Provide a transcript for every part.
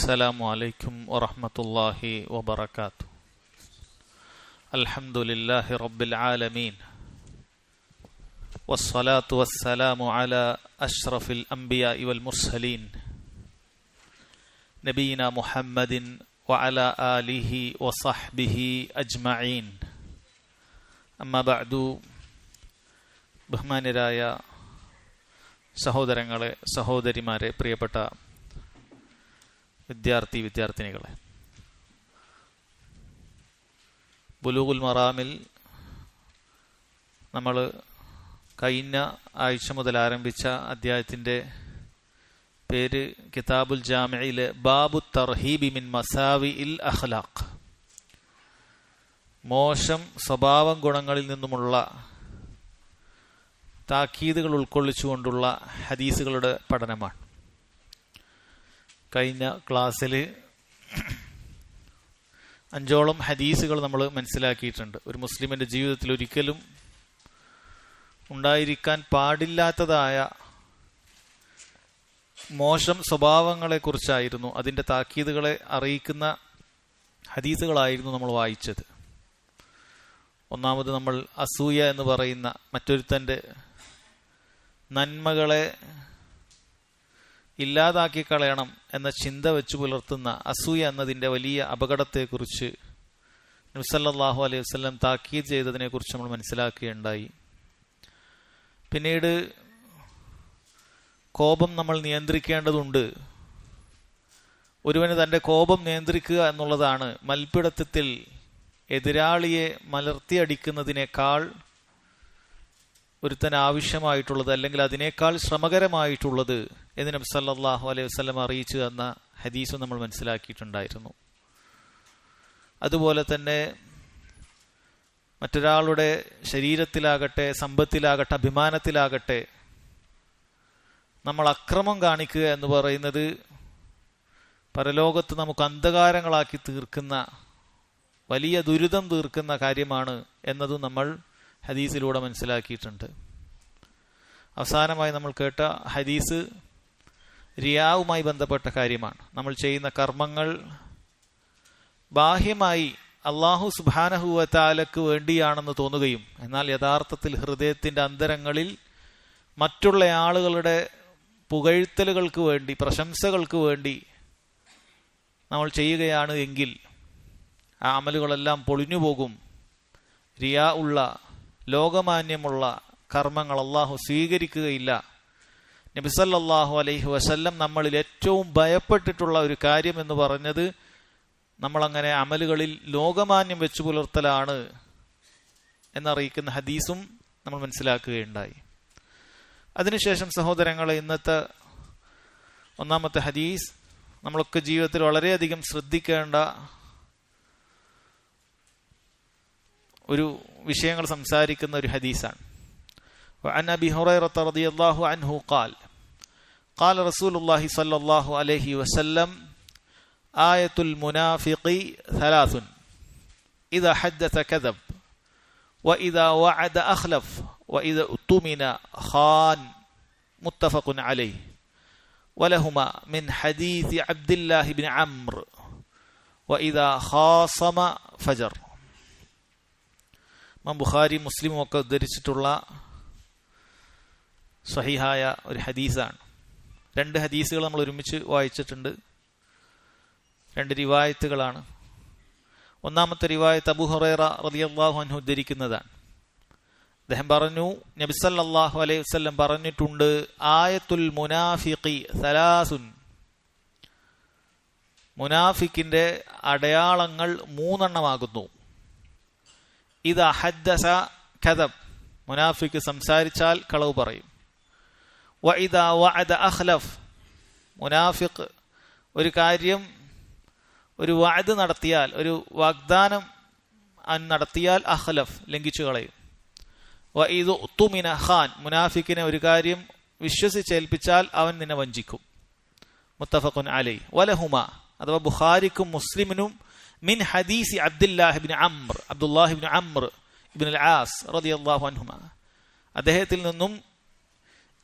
السلام عليكم ورحمة الله وبركاته. الحمد لله رب العالمين والصلاة والسلام على أشرف الأنبياء والمرسلين نبينا محمد وعلى آله وصحبه أجمعين. أما بعد ബഹുമാന്യരായ സഹോദരങ്ങളെ, സഹോദരിമാരെ, പ്രിയപ്പെട്ട വിദ്യാർത്ഥിനികളെ, ബുലൂഗുൽ മറാമിൽ നമ്മൾ കഴിഞ്ഞ ആഴ്ച മുതൽ ആരംഭിച്ച അധ്യായത്തിൻ്റെ പേര് കിതാബുൽ ജാമിഇലെ ബാബു തർഹീബി മിൻ മസാവിഇൽ അഖ്ലാഖ്, മോശം സ്വഭാവ ഗുണങ്ങളിൽ നിന്നുമുള്ള താക്കീതുകൾ ഉൾക്കൊള്ളിച്ചുകൊണ്ടുള്ള ഹദീസുകളുടെ പഠനമാണ്. കഴിഞ്ഞ ക്ലാസ്സിൽ 5ഓളം ഹദീസുകൾ നമ്മൾ മനസ്സിലാക്കിയിട്ടുണ്ട്. ഒരു മുസ്ലിമിൻ്റെ ജീവിതത്തിൽ ഒരിക്കലും ഉണ്ടായിരിക്കാൻ പാടില്ലാത്തതായ മോശം സ്വഭാവങ്ങളെക്കുറിച്ചായിരുന്നു, അതിൻ്റെ താക്കീതുകളെ അറിയിക്കുന്ന ഹദീസുകളായിരുന്നു നമ്മൾ വായിച്ചത്. ഒന്നാമത് നമ്മൾ അസൂയ എന്ന് പറയുന്ന മറ്റൊരുത്തൻ്റെ നന്മകളെ ഇല്ലാതാക്കി കളയണം എന്ന ചിന്ത വെച്ച് പുലർത്തുന്ന അസൂയ എന്നതിൻ്റെ വലിയ അപകടത്തെക്കുറിച്ച് നബി സല്ലല്ലാഹു അലൈഹി വസല്ലം താക്കീത് ചെയ്തതിനെക്കുറിച്ച് നമ്മൾ മനസ്സിലാക്കുകയുണ്ടായി. പിന്നീട് കോപം നമ്മൾ നിയന്ത്രിക്കേണ്ടതുണ്ട്. ഒരുവന് തൻ്റെ കോപം നിയന്ത്രിക്കുക എന്നുള്ളതാണ് മൽപ്പിടുത്തത്തിൽ എതിരാളിയെ മലർത്തിയടിക്കുന്നതിനേക്കാൾ ഒരുത്തന് ആവശ്യമായിട്ടുള്ളത്, അല്ലെങ്കിൽ അതിനേക്കാൾ ശ്രമകരമായിട്ടുള്ളത് എന്ന് നബി സല്ലല്ലാഹു അലൈഹി വസല്ലം അറിയിച്ചു എന്ന ഹദീസും നമ്മൾ മനസ്സിലാക്കിയിട്ടുണ്ടായിരുന്നു. അതുപോലെ തന്നെ മറ്റൊരാളുടെ ശരീരത്തിലാകട്ടെ, സമ്പത്തിലാകട്ടെ, അഭിമാനത്തിലാകട്ടെ നമ്മൾ അക്രമം കാണിക്കുക എന്ന് പറയുന്നത് പരലോകത്ത് നമുക്ക് അന്ധകാരങ്ങളാക്കി തീർക്കുന്ന, വലിയ ദുരിതം തീർക്കുന്ന കാര്യമാണ് എന്നതും നമ്മൾ ഹദീസിലൂടെ മനസ്സിലാക്കിയിട്ടുണ്ട്. അവസാനമായി നമ്മൾ കേട്ട ഹദീസ് റിയാവുമായി ബന്ധപ്പെട്ട കാര്യമാണ്. നമ്മൾ ചെയ്യുന്ന കർമ്മങ്ങൾ ബാഹ്യമായി അല്ലാഹു സുബ്ഹാനഹു വ തആലക്ക് വേണ്ടിയാണെന്ന് തോന്നുകയും എന്നാൽ യഥാർത്ഥത്തിൽ ഹൃദയത്തിൻ്റെ അന്തരങ്ങളിൽ മറ്റുള്ള ആളുകളുടെ പുകഴ്ത്തലുകൾക്ക് വേണ്ടി, പ്രശംസകൾക്ക് വേണ്ടി നമ്മൾ ചെയ്യുകയാണ് എങ്കിൽ ആ അമലുകളെല്ലാം പൊളിഞ്ഞു പോകും. റിയാ ഉള്ള, ലോകമാന്യമുള്ള കർമ്മങ്ങൾ അള്ളാഹു സ്വീകരിക്കുകയില്ല. നബി സല്ലല്ലാഹു അലൈഹി വസല്ലം നമ്മളിൽ ഏറ്റവും ഭയപ്പെട്ടിട്ടുള്ള ഒരു കാര്യം എന്ന് പറഞ്ഞത് നമ്മളങ്ങനെ അമലുകളിൽ ലോകമാന്യം വെച്ചു പുലർത്തലാണ് എന്നറിയിക്കുന്ന ഹദീസും നമ്മൾ മനസ്സിലാക്കുകയുണ്ടായി. അതിനുശേഷം സഹോദരങ്ങളെ, ഇന്നത്തെ ഒന്നാമത്തെ ഹദീസ് നമ്മളൊക്കെ ജീവിതത്തിൽ വളരെയധികം ശ്രദ്ധിക്കേണ്ട ഒരു വിഷയങ്ങൾ സംസാരിക്കുന്ന ഒരു ഹദീസാണ്. وعن أبي هريرة رضي الله عنه قال قال رسول الله صلى الله عليه وسلم آية المنافق 3 إذا حدث كذب وإذا وعد أخلف وإذا اؤتمن خان. متفق عليه. ولهما من حديث عبد الله بن عمرو وإذا خاصم فجر. ബുഖാരി മുസ്ലിമും ഒക്കെ ഉദ്ധരിച്ചിട്ടുള്ള സ്വഹീഹായ ഒരു ഹദീസാണ്. 2 ഹദീസുകൾ നമ്മൾ ഒരുമിച്ച് വായിച്ചിട്ടുണ്ട്. 2 റിവായത്തുകളാണ്. ഒന്നാമത്തെ റിവായത്ത് അബൂ ഹുറൈറ റളിയല്ലാഹു അൻഹു ഉദ്ധരിക്കുന്നതാണ്. അദ്ദേഹം പറഞ്ഞു, നബി സല്ലല്ലാഹു അലൈഹി വസല്ലം പറഞ്ഞിട്ടുണ്ട്, ആയത്തുൽ മുനാഫിഖി 3. മുനാഫിക്കിന്റെ അടയാളങ്ങൾ 3 ഇദാ ഹദ്ദസ കദബ്, മുനാഫിക്ക് സംസാരിച്ചാൽ കളവ് പറയും. വ ഇദാ വഅദ അഖ്ലഫ്, മുനാഫിഖ് ഒരു കാര്യം, ഒരു വഅദ് നടത്തിയാൽ, ഒരു വാഗ്ദാനം നടത്തിയാൽ അഖ്ലഫ്, ലംഘിച്ചു കളയും. വ ഇദ ഉതുമിന ഖാൻ, മുനാഫിക്കിനെ ഒരു കാര്യം വിശ്വസിച്ചേൽപ്പിച്ചാൽ അവൻ നിന്നെ വഞ്ചിക്കും. മുത്തഫഖുൻ അലൈഹി. വലഹുമ, അഥവാ ബുഖാരിക്കും മുസ്ലിമിനും മിൻ ഹദീസി അബ്ദുല്ലാഹി ഇബ്നു അംർ ഇബ്നുൽ ആസ് റളിയല്ലാഹു അൻഹുമ, അദ്ദേഹത്തിൽ നിന്നും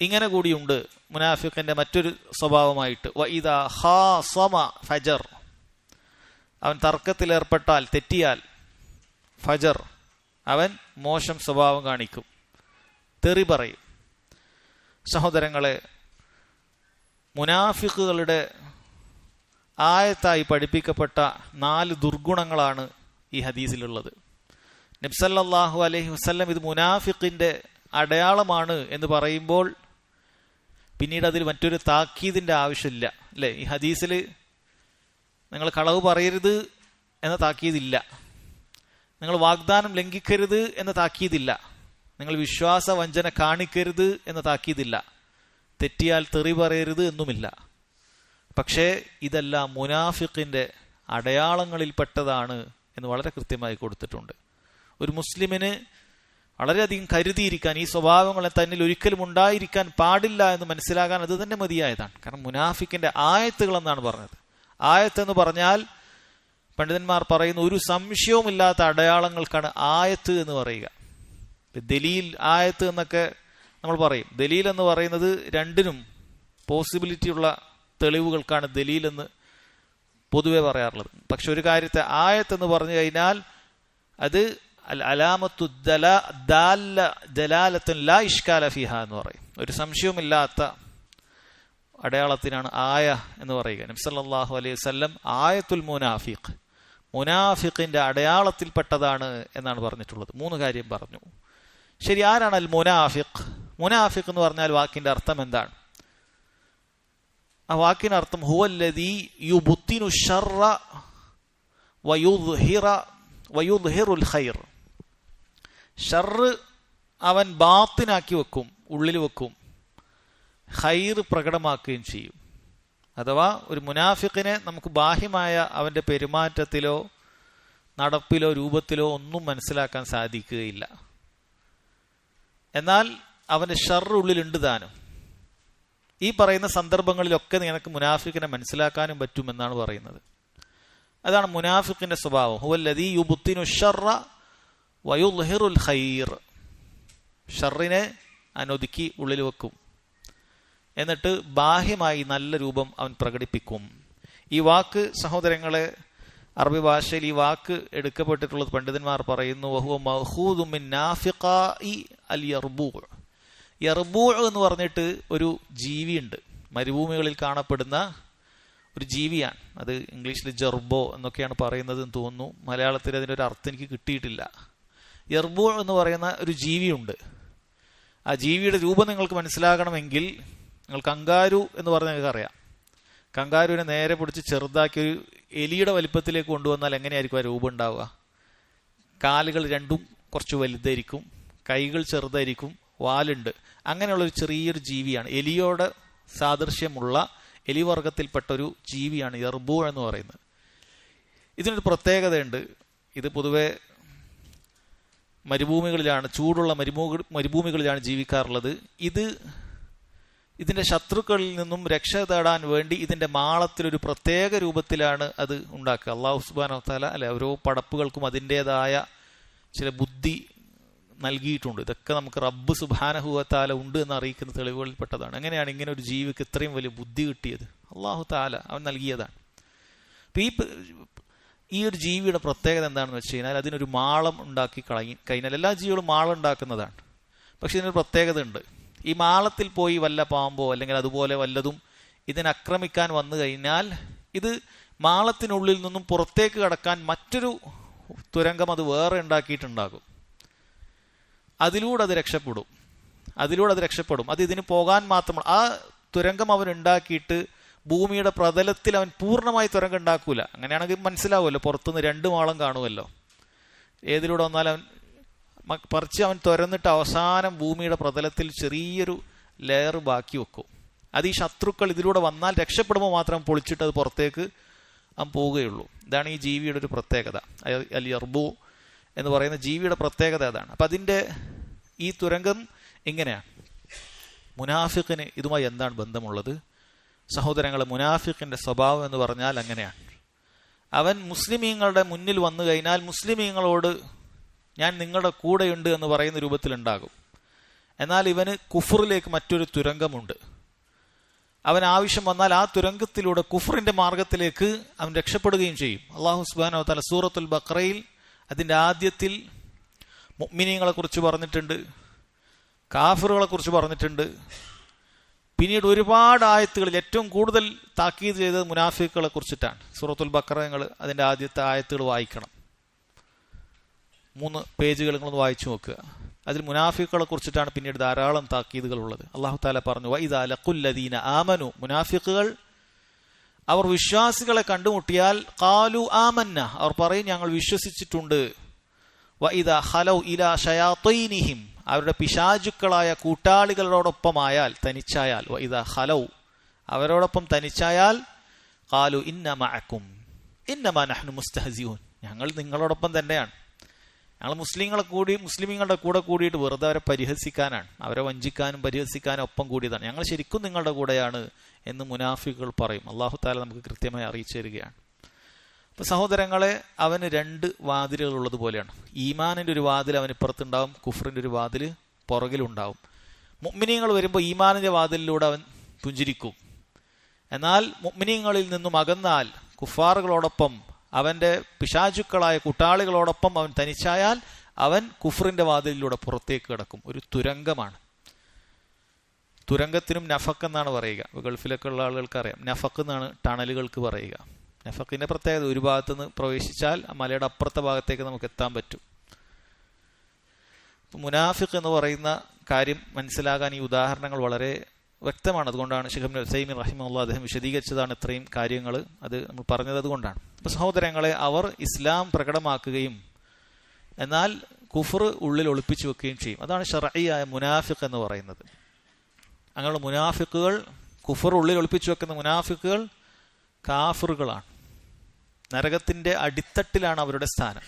ഇങ്ങനെ കൂടിയുണ്ട് മുനാഫിഖിന്റെ മറ്റൊരു സ്വഭാവമായിട്ട്, വഇദാ ഖാസമ ഫജർ, അവൻ തർക്കത്തിലേർപ്പെട്ടാൽ, തെറ്റിയാൽ, ഫജർ, അവൻ മോശം സ്വഭാവം കാണിക്കും, തെറി പറയും. സഹോദരങ്ങളെ, മുനാഫിഖുകളുടെ ആയത്തായി പഠിപ്പിക്കപ്പെട്ട 4 ദുർഗുണങ്ങളാണ് ഈ ഹദീസിലുള്ളത്. നബി സല്ലല്ലാഹു അലൈഹി വസല്ലം ഇത് മുനാഫിഖിന്റെ അടയാളമാണ് എന്ന് പറയുമ്പോൾ പിന്നീട് അതിൽ മറ്റൊരു താക്കീതിന്റെ ആവശ്യമില്ല, അല്ലേ? ഈ ഹദീസിൽ നിങ്ങൾ കളവ് പറയരുത് എന്ന താക്കീതില്ല, നിങ്ങൾ വാഗ്ദാനം ലംഘിക്കരുത് എന്ന താക്കീതില്ല, നിങ്ങൾ വിശ്വാസ വഞ്ചന കാണിക്കരുത് എന്ന താക്കീതില്ല, തെറ്റിയാൽ തെറി പറയരുത് എന്നുമില്ല. പക്ഷേ ഇതെല്ലാം മുനാഫിഖിന്റെ അടയാളങ്ങളിൽപ്പെട്ടതാണ് എന്ന് വളരെ കൃത്യമായി കൊടുത്തിട്ടുണ്ട്. ഒരു മുസ്ലിമിന് വളരെയധികം കരുതിയിരിക്കാൻ, ഈ സ്വഭാവങ്ങൾ തന്നിൽ ഒരിക്കലും ഉണ്ടായിരിക്കാൻ പാടില്ല എന്ന് മനസ്സിലാകാൻ അത് തന്നെ മതിയായതാണ്. കാരണം മുനാഫിക്കിന്റെ ആയത്തുകൾ എന്നാണ് പറഞ്ഞത്. ആയത്ത് എന്ന് പറഞ്ഞാൽ പണ്ഡിതന്മാർ പറയുന്ന ഒരു സംശയവുമില്ലാത്ത അടയാളങ്ങൾക്കാണ് ആയത്ത് എന്ന് പറയുക. ദലീൽ, ആയത്ത് എന്നൊക്കെ നമ്മൾ പറയും. ദലീൽ എന്ന് പറയുന്നത് രണ്ടിനും പോസിബിലിറ്റി ഉള്ള തെളിവുകൾക്കാണ് ദലീൽ എന്ന് പൊതുവെ പറയാറുള്ളത്. പക്ഷെ ഒരു കാര്യത്തെ ആയത്ത് എന്ന് പറഞ്ഞു കഴിഞ്ഞാൽ അത് അലാമത്തു ദലാലത്തുൻ ലാ ഇഷ്കാല ഫിഹ എന്ന് പറയും. ഒരു സംശയവുമില്ലാത്ത അടയാളത്തിനാണ് ആയ എന്ന് പറയുക. നബി സല്ലല്ലാഹു അലൈഹി വസല്ലം ആയത്തുൽ മുനാഫിഖ്, മുനാഫിഖിന്റെ അടയാളത്തിൽപ്പെട്ടതാണ് എന്നാണ് പറഞ്ഞിട്ടുള്ളത്. 3 കാര്യം പറഞ്ഞു. ശരി, ആരാണ് അൽ മുനാഫിഖ്? മുനാഫിഖ് എന്ന് പറഞ്ഞാൽ വാക്കിന്റെ അർത്ഥം എന്താണ്? ആ വാക്കിന്റെ അർത്ഥം ഹുവല്ലദീ യുബ്തിനു ശർറ വയുദ്ഹിറുൽ ഖൈർ. ഷർറ് അവൻ ബാത്തിനാക്കി വെക്കും, ഉള്ളിൽ വെക്കും, ഖൈർ പ്രകടമാക്കുകയും ചെയ്യും. അഥവാ ഒരു മുനാഫിഖിനെ നമുക്ക് ബാഹ്യമായ അവന്റെ പെരുമാറ്റത്തിലോ നടപ്പിലോ രൂപത്തിലോ ഒന്നും മനസ്സിലാക്കാൻ സാധിക്കുകയില്ല. എന്നാൽ അവന്റെ ഷർറ് ഉള്ളിലുണ്ട് താനും. ഈ പറയുന്ന സന്ദർഭങ്ങളിലൊക്കെ നിനക്ക് മുനാഫിഖിനെ മനസ്സിലാക്കാനും പറ്റുമെന്നാണ് പറയുന്നത്. അതാണ് മുനാഫിഖിന്റെ സ്വഭാവം. ഹുവല്ലദീ യുബ്തിനു ശർറ വയുദ്ഹിറുൽ ഖൈർ. ഷർറിനെ അനൊതുക്കി ഉള്ളിൽ വെക്കും, എന്നിട്ട് ബാഹ്യമായി നല്ല രൂപം അവൻ പ്രകടിപ്പിക്കും. ഈ വാക്ക് സഹോദരങ്ങളെ, അറബി ഭാഷയിൽ ഈ വാക്ക് എടുക്കപ്പെട്ടിട്ടുള്ളത് പണ്ഡിതന്മാർ പറയുന്നു വഹുവ മഖൂദു മിൻ നാഫിഖാഇ അൽ യർബൂ'. യർബൂ' എന്ന് പറഞ്ഞിട്ട് ഒരു ജീവിയുണ്ട്, മരുഭൂമികളിൽ കാണപ്പെടുന്ന ഒരു ജീവിയാണ്. അത് ഇംഗ്ലീഷിൽ ജർബോ എന്നൊക്കെയാണ് പറയുന്നത് എന്ന് തോന്നുന്നു. മലയാളത്തിൽ അതിനൊരു അർത്ഥം എനിക്ക് കിട്ടിയിട്ടില്ല. യർബൂ' എന്ന് പറയുന്ന ഒരു ജീവിയുണ്ട്. ആ ജീവിയുടെ രൂപം നിങ്ങൾക്ക് മനസ്സിലാകണമെങ്കിൽ നിങ്ങൾ കങ്കാരു എന്ന് പറഞ്ഞാൽ നിങ്ങൾക്ക് അറിയാം. കങ്കാരുവിനെ നേരെ പിടിച്ച് ചെറുതാക്കി ഒരു എലിയുടെ വലിപ്പത്തിലേക്ക് കൊണ്ടുവന്നാൽ എങ്ങനെയായിരിക്കും ആ രൂപം ഉണ്ടാവുക? കാലുകൾ രണ്ടും കുറച്ച് വലുതായിരിക്കും, കൈകൾ ചെറുതായിരിക്കും, വാലുണ്ട്. അങ്ങനെയുള്ളൊരു ചെറിയൊരു ജീവിയാണ്. എലിയോട് സാദൃശ്യമുള്ള എലിവർഗത്തിൽപ്പെട്ട ഒരു ജീവിയാണ് യർബൂ' എന്ന് പറയുന്നത്. ഇതിനൊരു പ്രത്യേകതയുണ്ട്. ഇത് പൊതുവെ മരുഭൂമികളിലാണ്, ചൂടുള്ള മരുഭൂമികളിലാണ് ജീവിക്കാറുള്ളത്. ഇതിന്റെ ശത്രുക്കളിൽ നിന്നും രക്ഷ തേടാൻ വേണ്ടി ഇതിന്റെ മാളത്തിലൊരു പ്രത്യേക രൂപത്തിലാണ് അത് ഉണ്ടാക്കുക. അല്ലാഹു സുബ്ഹാനഹു വ തആല അല്ലെ ഓരോ പടപ്പുകൾക്കും അതിൻ്റെതായ ചില ബുദ്ധി നൽകിയിട്ടുണ്ട്. ഇതൊക്കെ നമുക്ക് റബ്ബ് സുബ്ഹാനഹു വ തആല ഉണ്ട് എന്ന് അറിയിക്കുന്ന തെളിവുകളിൽപ്പെട്ടതാണ്. എങ്ങനെയാണ് ഇങ്ങനെ ഒരു ജീവിക്ക് ഇത്രയും വലിയ ബുദ്ധി കിട്ടിയത്? അല്ലാഹു തആല അവൻ നൽകിയതാണ്. ഈ ഒരു ജീവിയുടെ പ്രത്യേകത എന്താണെന്ന് വെച്ച് കഴിഞ്ഞാൽ അതിനൊരു മാളം ഉണ്ടാക്കി കഴിഞ്ഞാൽ, എല്ലാ ജീവികളും മാളം ഉണ്ടാക്കുന്നതാണ്, പക്ഷെ ഇതിനൊരു പ്രത്യേകത ഉണ്ട്. ഈ മാളത്തിൽ പോയി വല്ല പാമ്പോ അല്ലെങ്കിൽ അതുപോലെ വല്ലതും ഇതിനാക്രമിക്കാൻ വന്നു കഴിഞ്ഞാൽ ഇത് മാളത്തിനുള്ളിൽ നിന്നും പുറത്തേക്ക് കടക്കാൻ മറ്റൊരു തുരങ്കം അത് വേറെ ഉണ്ടാക്കിയിട്ടുണ്ടാകും. അതിലൂടെ അത് രക്ഷപ്പെടും. അത് ഇതിന് പോകാൻ മാത്രമാണ്. ആ തുരങ്കം അവൻ ഉണ്ടാക്കിയിട്ട് ഭൂമിയുടെ പ്രതലത്തിൽ അവൻ പൂർണ്ണമായി തുരങ്കം ഉണ്ടാക്കൂല. അങ്ങനെയാണെങ്കിൽ മനസ്സിലാവുമല്ലോ, പുറത്തുനിന്ന് 2 മാളം കാണുമല്ലോ. ഏതിലൂടെ വന്നാലും അവൻ പറിച്ച് അവൻ തുരന്നിട്ട് അവസാനം ഭൂമിയുടെ പ്രതലത്തിൽ ചെറിയൊരു ലെയർ ബാക്കി വെക്കും. അത് ഈ ശത്രുക്കൾ ഇതിലൂടെ വന്നാൽ രക്ഷപ്പെടുമ്പോൾ മാത്രം പൊളിച്ചിട്ട് അത് പുറത്തേക്ക് അവൻ പോവുകയുള്ളൂ. ഇതാണ് ഈ ജീവിയുടെ ഒരു പ്രത്യേകത. അൽ യർബൂ' എന്ന് പറയുന്ന ജീവിയുടെ പ്രത്യേകത അതാണ്. അപ്പം അതിൻ്റെ ഈ തുരങ്കം എങ്ങനെയാണ്? മുനാഫിഖിന് ഇതുമായി എന്താണ് ബന്ധമുള്ളത്? സഹോദരങ്ങളെ, മുനാഫിഖിന്റെ സ്വഭാവം എന്ന് പറഞ്ഞാൽ അങ്ങനെയാണ്. അവൻ മുസ്ലിമീങ്ങളുടെ മുന്നിൽ വന്നു കഴിഞ്ഞാൽ മുസ്ലിമീങ്ങളോട് ഞാൻ നിങ്ങളുടെ കൂടെയുണ്ട് എന്ന് പറയുന്ന രൂപത്തിലുണ്ടാകും. എന്നാൽ ഇവന് കുഫറിലേക്ക് മറ്റൊരു തുരങ്കമുണ്ട്. അവൻ ആവശ്യം വന്നാൽ ആ തുരങ്കത്തിലൂടെ കുഫറിന്റെ മാർഗത്തിലേക്ക് അവൻ രക്ഷപ്പെടുകയും ചെയ്യും. അല്ലാഹു സുബ്ഹാനഹു വ തആല സൂറത്തുൽ ബഖറയിൽ അതിന്റെ ആദ്യത്തിൽ മുഅ്മിനീങ്ങളെ കുറിച്ച് പറഞ്ഞിട്ടുണ്ട്, കാഫിറുകളെ കുറിച്ച് പറഞ്ഞിട്ടുണ്ട്. പിന്നീട് ഒരുപാട് ആയത്തുകളിൽ ഏറ്റവും കൂടുതൽ താക്കീത് ചെയ്തത് മുനാഫിക്കുകളെ കുറിച്ചിട്ടാണ്. സൂറത്തുൽ ബഖറ നിങ്ങൾ അതിന്റെ ആദ്യത്തെ ആയത്തുകൾ വായിക്കണം, 3 പേജുകൾ നിങ്ങളൊന്ന് വായിച്ചു നോക്കുക. അതിൽ മുനാഫിക്കുകളെ കുറിച്ചിട്ടാണ് പിന്നീട് ധാരാളം താക്കീതുകൾ ഉള്ളത്. അല്ലാഹു തആല പറഞ്ഞു, വഇദാ ലഖുല്ലദീന ആമനു, മുനാഫിക്കുകൾ അവർ വിശ്വാസികളെ കണ്ടുമുട്ടിയാൽ ഖാലു ആമന്ന, അവർ പറയും ഞങ്ങൾ വിശ്വസിച്ചിട്ടുണ്ട്. വഇദാ ഖലൗ ഇലാ ശയാത്തീനിഹിം, അവരുടെ പിശാചുക്കളായ കൂട്ടാളികളോടൊപ്പമായാൽ, തനിച്ചായാൽ, വഇദാ ഖലൗ അവരോടൊപ്പം തനിച്ചായാൽ ഖാലു ഇന്ന മഅക്കും ഇന്നമാ നഹ്നു മുസ്തഹസിഊൻ, ഞങ്ങൾ നിങ്ങളോടൊപ്പം തന്നെയാണ്, ഞങ്ങൾ മുസ്ലിമീങ്ങളുടെ കൂടെ കൂടിയിട്ട് വെറുതെ അവരെ പരിഹസിക്കാനാണ്, അവരെ വഞ്ചിക്കാനും പരിഹസിക്കാനും ഒപ്പം കൂടിയതാണ്, ഞങ്ങൾ ശരിക്കും നിങ്ങളുടെ കൂടെയാണ് എന്ന് മുനാഫിക്കുകൾ പറയും. അല്ലാഹു തആല നമുക്ക് കൃത്യമായി അറിയിച്ചു തരികയാണ്. അപ്പൊ സഹോദരങ്ങളെ, അവന് 2 വാതിലുകൾ ഉള്ളതുപോലെയാണ്. ഈമാനിന്റെ ഒരു വാതിൽ അവന് ഇപ്പുറത്തുണ്ടാവും, കുഫറിന്റെ ഒരു വാതിൽ പുറകിലുണ്ടാവും. മുഅ്മിനീങ്ങൾ വരുമ്പോൾ ഈമാനിന്റെ വാതിലിലൂടെ അവൻ പുഞ്ചിരിക്കും. എന്നാൽ മുഅ്മിനീങ്ങളിൽ നിന്നും അകന്നാൽ, കുഫാറുകളോടൊപ്പം അവന്റെ പിശാചുക്കളായ കൂട്ടാളികളോടൊപ്പം അവൻ തനിച്ചായാൽ അവൻ കുഫറിന്റെ വാതിലിലൂടെ പുറത്തേക്ക് കിടക്കും. ഒരു തുരങ്കമാണ്. തുരങ്കത്തിനും നഫക്ക് എന്നാണ് പറയുക. ഗൾഫിലൊക്കെ ഉള്ള ആളുകൾക്ക് അറിയാം, നഫക്ക് എന്നാണ് ടണലുകൾക്ക് പറയുക. നഫക്കിന്റെ പ്രത്യേകത, ഒരു ഭാഗത്ത് നിന്ന് പ്രവേശിച്ചാൽ ആ മലയുടെ അപ്പുറത്തെ ഭാഗത്തേക്ക് നമുക്ക് എത്താൻ പറ്റും. മുനാഫിഖ് എന്ന് പറയുന്ന കാര്യം മനസ്സിലാകാൻ ഈ ഉദാഹരണങ്ങൾ വളരെ വ്യക്തമാണ്. അതുകൊണ്ടാണ് ശൈഖ് ഇബ്നു ഉസൈമീൻ റഹിമഹുല്ലാഹ് അദ്ദേഹം വിശദീകരിച്ചതാണ് ഇത്രയും കാര്യങ്ങൾ. അത് നമ്മൾ പറഞ്ഞത് അതുകൊണ്ടാണ്. അപ്പോൾ സഹോദരങ്ങളെ, അവർ ഇസ്ലാം പ്രകടമാക്കുകയും എന്നാൽ കുഫർ ഉള്ളിൽ ഒളിപ്പിച്ചു വെക്കുകയും ചെയ്യും. അതാണ് ശർഈയായ മുനാഫിഖ് എന്ന് പറയുന്നത്. അങ്ങനെയുള്ള മുനാഫിക്കുകൾ, കുഫർ ഉള്ളിൽ ഒളിപ്പിച്ചു വെക്കുന്ന മുനാഫിക്കുകൾ കാഫിറുകളാണ്. നരകത്തിന്റെ അടിത്തട്ടിലാണ് അവരുടെ സ്ഥാനം.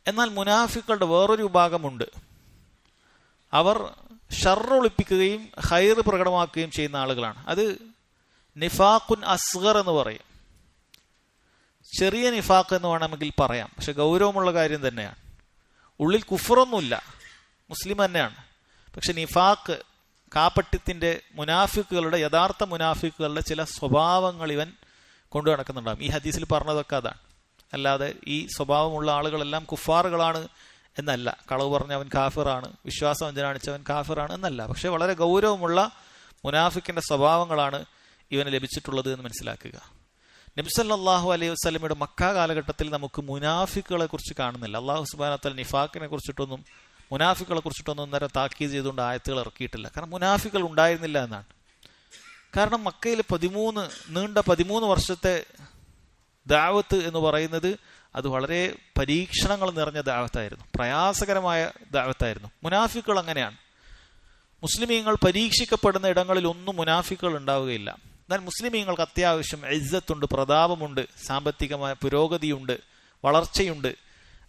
എന്നാൽ മുനാഫിക്കുകളുടെ വേറൊരു വിഭാഗമുണ്ട്. അവർ ഷർറ് ഒളിപ്പിക്കുകയും ഖൈർ പ്രകടമാക്കുകയും ചെയ്യുന്ന ആളുകളാണ്. അത് നിഫാഖുൻ അസ്ഗർ എന്ന് പറയും. ചെറിയ നിഫാഖ് എന്ന് വേണമെങ്കിൽ പറയാം, പക്ഷെ ഗൗരവമുള്ള കാര്യം തന്നെയാണ്. ഉള്ളിൽ കുഫറൊന്നുമില്ല, മുസ്ലിം തന്നെയാണ്. പക്ഷെ നിഫാഖ്, കാപ്പട്യത്തിന്റെ മുനാഫിക്കുകളുടെ, യഥാർത്ഥ മുനാഫിക്കുകളുടെ ചില സ്വഭാവങ്ങൾ ഇവൻ കൊണ്ടു നടക്കുന്നുണ്ടാകും. ഈ ഹദീസിൽ പറഞ്ഞതൊക്കെ അതാണ്. അല്ലാതെ ഈ സ്വഭാവമുള്ള ആളുകളെല്ലാം കുഫാറുകളാണ് എന്നല്ല. കളവ് പറഞ്ഞ അവൻ കാഫിറാണ്, വിശ്വാസം വഞ്ചനാണിച്ചവൻ കാഫിറാണ് എന്നല്ല. പക്ഷെ വളരെ ഗൗരവമുള്ള മുനാഫിക്കിന്റെ സ്വഭാവങ്ങളാണ് ഇവന് ലഭിച്ചിട്ടുള്ളത് എന്ന് മനസ്സിലാക്കുക. നബി സല്ലല്ലാഹു അലൈഹി വസല്ലമയുടെ മക്ക കാലഘട്ടത്തിൽ നമുക്ക് മുനാഫിക്കുകളെ കുറിച്ച് കാണുന്നില്ല. അല്ലാഹു സുബ്ഹാനഹു വ തആല നിഫാഖിനെ കുറിച്ചിട്ടൊന്നും, മുനാഫിക്കുകളെ കുറിച്ചിട്ടൊന്നും നേരെ താക്കീത് ചെയ്തുകൊണ്ട് ആയത്തുകൾ ഇറക്കിയിട്ടില്ല. കാരണം മുനാഫിക്കുകൾ ഉണ്ടായിരുന്നില്ല എന്നാണ്. കാരണം മക്കയിൽ നീണ്ട 13 വർഷത്തെ ദഅവത്ത് എന്ന് പറയുന്നത് അത് വളരെ പരീക്ഷണങ്ങൾ നിറഞ്ഞ ദഅവത്തായിരുന്നു, പ്രയാസകരമായ ദഅവത്തായിരുന്നു. മുനാഫിക്കുകൾ അങ്ങനെയാണ്. മുസ്ലിമീങ്ങൾ പരീക്ഷിക്കപ്പെടുന്ന ഇടങ്ങളിൽ ഒന്നും മുനാഫിക്കുകൾ ഉണ്ടാവുകയില്ല. എന്നാൽ മുസ്ലിമീങ്ങൾക്ക് അത്യാവശ്യം ഇസ്സത്തുണ്ട്, പ്രതാപമുണ്ട്, സാമ്പത്തികമായ പുരോഗതിയുണ്ട്, വളർച്ചയുണ്ട്.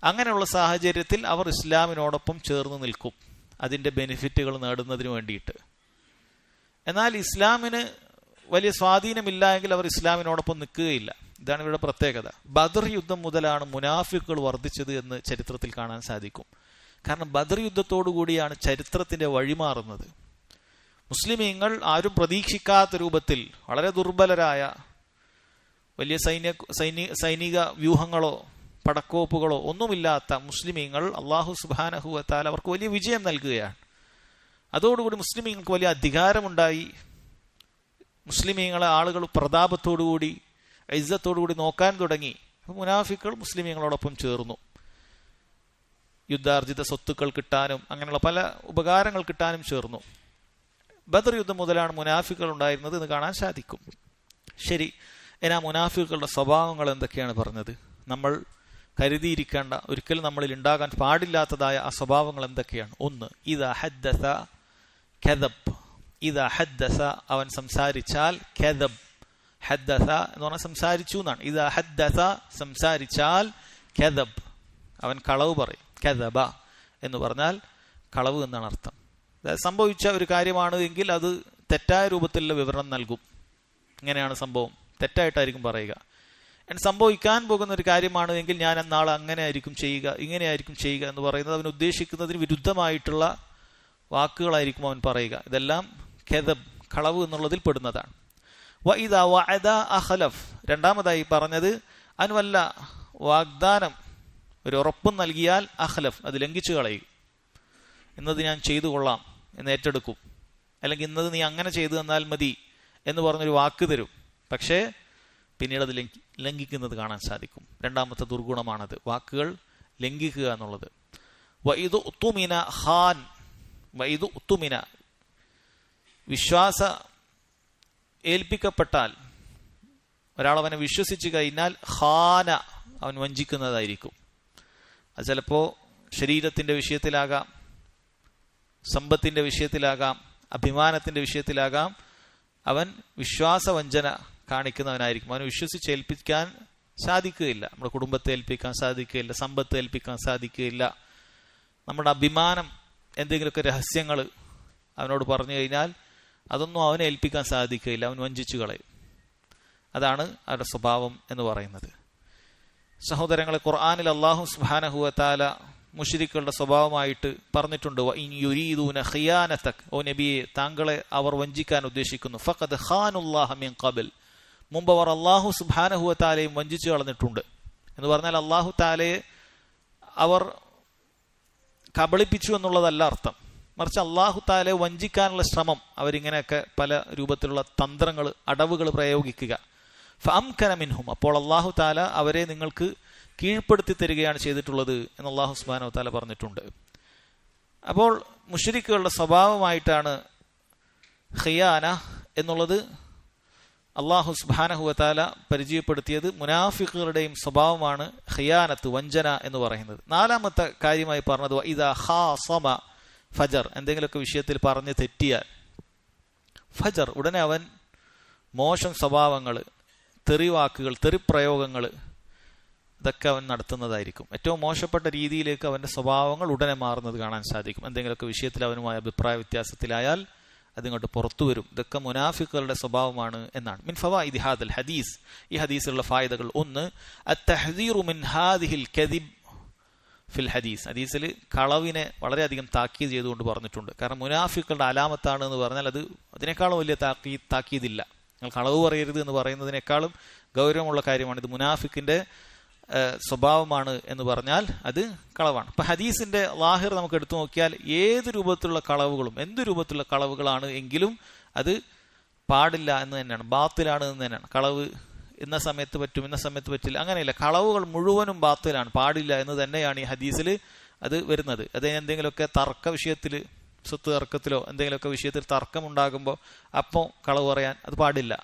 അങ്ങനെയുള്ള സാഹചര്യത്തിൽ അവർ ഇസ്ലാമിനോടൊപ്പം ചേർന്ന് നിൽക്കും, അതിന്റെ ബെനിഫിറ്റുകൾ നേടുന്നതിന് വേണ്ടിയിട്ട്. എന്നാൽ ഇസ്ലാമിന് വലിയ സ്വാധീനമില്ല എങ്കിൽ അവർ ഇസ്ലാമിനോടൊപ്പം നിൽക്കുകയില്ല. ഇതാണ് ഇവരുടെ പ്രത്യേകത. ബദർ യുദ്ധം മുതലാണ് മുനാഫിക്കുകൾ വർദ്ധിച്ചത് എന്ന് ചരിത്രത്തിൽ കാണാൻ സാധിക്കും. കാരണം ബദർ യുദ്ധത്തോടു കൂടിയാണ് ചരിത്രത്തിന്റെ വഴിമാറുന്നത്. മുസ്ലിമീങ്ങൾ ആരും പ്രതീക്ഷിക്കാത്ത രൂപത്തിൽ വളരെ ദുർബലരായ, വലിയ സൈനിക വ്യൂഹങ്ങളോ പടക്കോപ്പുകളോ ഒന്നുമില്ലാത്ത മുസ്ലിമീങ്ങൾ അല്ലാഹു സുബ്ഹാനഹു വ തആല അവർക്ക് വലിയ വിജയം നൽകുകയാണ്. അതോടുകൂടി മുസ്ലിമീങ്ങൾക്ക് വലിയ അധികാരമുണ്ടായി. മുസ്ലിമീങ്ങളെ ആളുകൾ പ്രതാപത്തോടുകൂടി, ഇസ്സത്തോടുകൂടി നോക്കാൻ തുടങ്ങി. മുനാഫിക്കുകൾ മുസ്ലിമീങ്ങളോടൊപ്പം ചേർന്നു. യുദ്ധാർജിത സ്വത്തുക്കൾ കിട്ടാനും അങ്ങനെയുള്ള പല ഉപകാരങ്ങൾ കിട്ടാനും ചേർന്നു. ബദർ യുദ്ധം മുതലാണ് മുനാഫിക്കുകൾ ഉണ്ടായിരുന്നത് എന്ന് കാണാൻ സാധിക്കും. ശരി, ആ മുനാഫിക്കുകളുടെ സ്വഭാവങ്ങൾ എന്തൊക്കെയാണ് പറഞ്ഞത്? നമ്മൾ കരുതിയിരിക്കേണ്ട, ഒരിക്കലും നമ്മളിൽ ഉണ്ടാകാൻ പാടില്ലാത്തതായ ആ സ്വഭാവങ്ങൾ എന്തൊക്കെയാണ്? 1, ഇദാ ഹദ്ദസ കദബ്. ഇദാ ഹദ്ദസ, അവൻ സംസാരിച്ചാൽ, കദബ്, ഹദ്ദസ എന്ന് പറഞ്ഞാൽ സംസാരിച്ചു എന്നാണ്. ഇദാ ഹദ്ദസ, സംസാരിച്ചാൽ, കദബ്, അവൻ കളവ് പറയും. കദബ എന്ന് പറഞ്ഞാൽ കളവ് എന്നാണ് അർത്ഥം. സംഭവിച്ച ഒരു കാര്യമാണ് എങ്കിൽ അത് തെറ്റായ രൂപത്തിലുള്ള വിവരണം നൽകും. ഇങ്ങനെയാണ് സംഭവം, തെറ്റായിട്ടായിരിക്കും പറയുക. സംഭവിക്കാൻ പോകുന്ന ഒരു കാര്യമാണ് എങ്കിൽ ഞാൻ നാളെ അങ്ങനെ ആയിരിക്കും ചെയ്യുക, ഇങ്ങനെയായിരിക്കും ചെയ്യുക എന്ന് പറയുന്നത് അവൻ ഉദ്ദേശിക്കുന്നതിന് വിരുദ്ധമായിട്ടുള്ള വാക്കുകളായിരിക്കും അവൻ പറയുക. ഇതെല്ലാം കെദബ്, കളവ് എന്നുള്ളതിൽ പെടുന്നതാണ്. വഇദാ വഅദ അഖലഫ്, രണ്ടാമതായി പറഞ്ഞത് അവൻ വല്ല വാഗ്ദാനം, ഒരു ഉറപ്പും നൽകിയാൽ അഖലഫ്, അത് ലംഘിച്ചു കളയും. ഇന്നത് ഞാൻ ചെയ്തു കൊള്ളാം എന്ന് ഏറ്റെടുക്കും, അല്ലെങ്കിൽ ഇന്നത് നീ അങ്ങനെ ചെയ്തു തന്നാൽ മതി എന്ന് പറഞ്ഞൊരു വാക്ക് തരും. പക്ഷേ പിന്നീട് അത് ലംഘിക്കുന്നത് കാണാൻ സാധിക്കും. രണ്ടാമത്തെ ദുർഗുണമാണത്, വാക്കുകൾ ലംഘിക്കുക എന്നുള്ളത്. വഇദു ഉത്തുമിന ഖാൻ, വഇദു ഉത്തുമിന, വിശ്വാസ ഏൽപ്പിക്കപ്പെട്ടാൽ ഒരാൾ അവനെ വിശ്വസിച്ച് കഴിഞ്ഞാൽ ഖാന, അവൻ വഞ്ചിക്കുന്നതായിരിക്കും. അത് ചിലപ്പോൾ ശരീരത്തിന്റെ വിഷയത്തിലാകാം, സമ്പത്തിന്റെ വിഷയത്തിലാകാം, അഭിമാനത്തിന്റെ വിഷയത്തിലാകാം. അവൻ വിശ്വാസവഞ്ചന കാണിക്കുന്നവനായിരിക്കും. അവന് വിശ്വസിച്ചേൽപ്പിക്കാൻ സാധിക്കുകയില്ല. നമ്മുടെ കുടുംബത്തെ ഏൽപ്പിക്കാൻ സാധിക്കുകയില്ല, സമ്പത്ത് ഏൽപ്പിക്കാൻ സാധിക്കുകയില്ല. നമ്മുടെ അഭിമാനം, എന്തെങ്കിലുമൊക്കെ രഹസ്യങ്ങൾ അവനോട് പറഞ്ഞു കഴിഞ്ഞാൽ അതൊന്നും അവനെ ഏൽപ്പിക്കാൻ സാധിക്കുകയില്ല, അവൻ വഞ്ചിച്ചു കളയും. അതാണ് അവരുടെ സ്വഭാവം എന്ന് പറയുന്നത്. സഹോദരങ്ങളെ, ഖുർആനിൽ അല്ലാഹു സുബ്ഹാനഹു വ തആല മുശ്രിക്കുകളുടെ സ്വഭാവമായിട്ട് പറഞ്ഞിട്ടുണ്ട്. വഇൻ യുരീദൂന ഖിയാനതക, ഓ നബിയെ താങ്കളെ അവർ വഞ്ചിക്കാൻ ഉദ്ദേശിക്കുന്നു. ഫഖദ് ഖാനുല്ലാഹ മിൻ ഖബൽ, മുമ്പ് അവർ അല്ലാഹു സുബ്ഹാനഹു വ തആലയും വഞ്ചിച്ചു കളഞ്ഞിട്ടുണ്ട് എന്ന് പറഞ്ഞാൽ അല്ലാഹു തആലയെ അവർ കബളിപ്പിച്ചു എന്നുള്ളതല്ല അർത്ഥം. മറിച്ച് അല്ലാഹു തആലയെ വഞ്ചിക്കാനുള്ള ശ്രമം, അവരിങ്ങനെയൊക്കെ പല രൂപത്തിലുള്ള തന്ത്രങ്ങൾ, അടവുകൾ പ്രയോഗിക്കുക. ഫഅംകന മിൻഹും, അപ്പോൾ അല്ലാഹു തആല അവരെ നിങ്ങൾക്ക് കീഴ്പ്പെടുത്തി തരികയാണ് ചെയ്തിട്ടുള്ളത് എന്ന് അല്ലാഹു സുബ്ഹാനഹു വ തആല പറഞ്ഞിട്ടുണ്ട്. അപ്പോൾ മുശ്രിക്കുകളുടെ സ്വഭാവമായിട്ടാണ് ഖിയാന എന്നുള്ളത് അല്ലാഹു സുബ്ഹാനഹു വ തആല പരിചയപ്പെടുത്തിയത്. മുനാഫിഖുകളുടെയും സ്വഭാവമാണ് ഖിയാനത്ത്, വഞ്ചന എന്ന് പറയുന്നത്. നാലാമത്തെ കാര്യമായി പറഞ്ഞത് ഇദാ ഖാസമ ഫജർ, എന്തെങ്കിലുമൊക്കെ വിഷയത്തിൽ പറഞ്ഞ് തെറ്റിയാൽ ഫജർ, ഉടനെ അവൻ മോശം സ്വഭാവങ്ങൾ, തെറിവാക്കുകൾ, തെറിപ്രയോഗങ്ങൾ, ഇതൊക്കെ അവൻ നടത്തുന്നതായിരിക്കും. ഏറ്റവും മോശപ്പെട്ട രീതിയിലേക്ക് അവന്റെ സ്വഭാവങ്ങൾ ഉടനെ മാറുന്നത് കാണാൻ സാധിക്കും. എന്തെങ്കിലുമൊക്കെ വിഷയത്തിൽ അവനുമായ അഭിപ്രായ വ്യത്യാസത്തിലായാൽ അതിങ്ങോട്ട് പുറത്തു വരും. ഇതൊക്കെ മുനാഫിക്കുകളുടെ സ്വഭാവമാണ് എന്നാണ്. മിൻ ഫവായിദി ഹാദൽ ഹദീസ്, ഈ ഹദീസിലുള്ള ഫായിദകൾ: ഒന്ന്, അത്തഹ്ദീറു മിൻ ഹാദിഹിൽ കദിബ് ഫിൽ ഹദീസ്, ഹദീസിൽ കളവിനെ വളരെയധികം താക്കീത് ചെയ്തുകൊണ്ട് പറഞ്ഞിട്ടുണ്ട്. കാരണം മുനാഫിക്കുകളുടെ അലാമത്താണ് എന്ന് പറഞ്ഞാൽ അത് അതിനേക്കാളും വലിയ താക്കീതില്ല. നിങ്ങൾ കളവ് പറയരുത് എന്ന് പറയുന്നതിനേക്കാളും ഗൗരവമുള്ള കാര്യമാണ്. ഇത് മുനാഫിക്കിന്റെ സ്വഭാവമാണ് എന്ന് പറഞ്ഞാൽ അത് കളവാണ്. ഇപ്പൊ ഹദീസിന്റെ ലാഹിർ നമുക്ക് എടുത്തു നോക്കിയാൽ ഏത് രൂപത്തിലുള്ള കളവുകളും, എന്ത് രൂപത്തിലുള്ള കളവുകളാണ് എങ്കിലും അത് പാടില്ല എന്ന് തന്നെയാണ്, ബാത്തിലാണ് എന്ന് തന്നെയാണ്. കളവ് ഇന്ന സമയത്ത് പറ്റും, ഇന്ന സമയത്ത് പറ്റില്ല, അങ്ങനെയില്ല. കളവുകൾ മുഴുവനും ബാത്തിലാണ്, പാടില്ല എന്ന് തന്നെയാണ് ഈ ഹദീസിൽ അത് വരുന്നത്. അത് എന്തെങ്കിലുമൊക്കെ തർക്ക വിഷയത്തിൽ, സ്വത്ത് തർക്കത്തിലോ എന്തെങ്കിലുമൊക്കെ വിഷയത്തിൽ തർക്കമുണ്ടാകുമ്പോൾ അപ്പോൾ കളവ് പറയാൻ അത് പാടില്ല.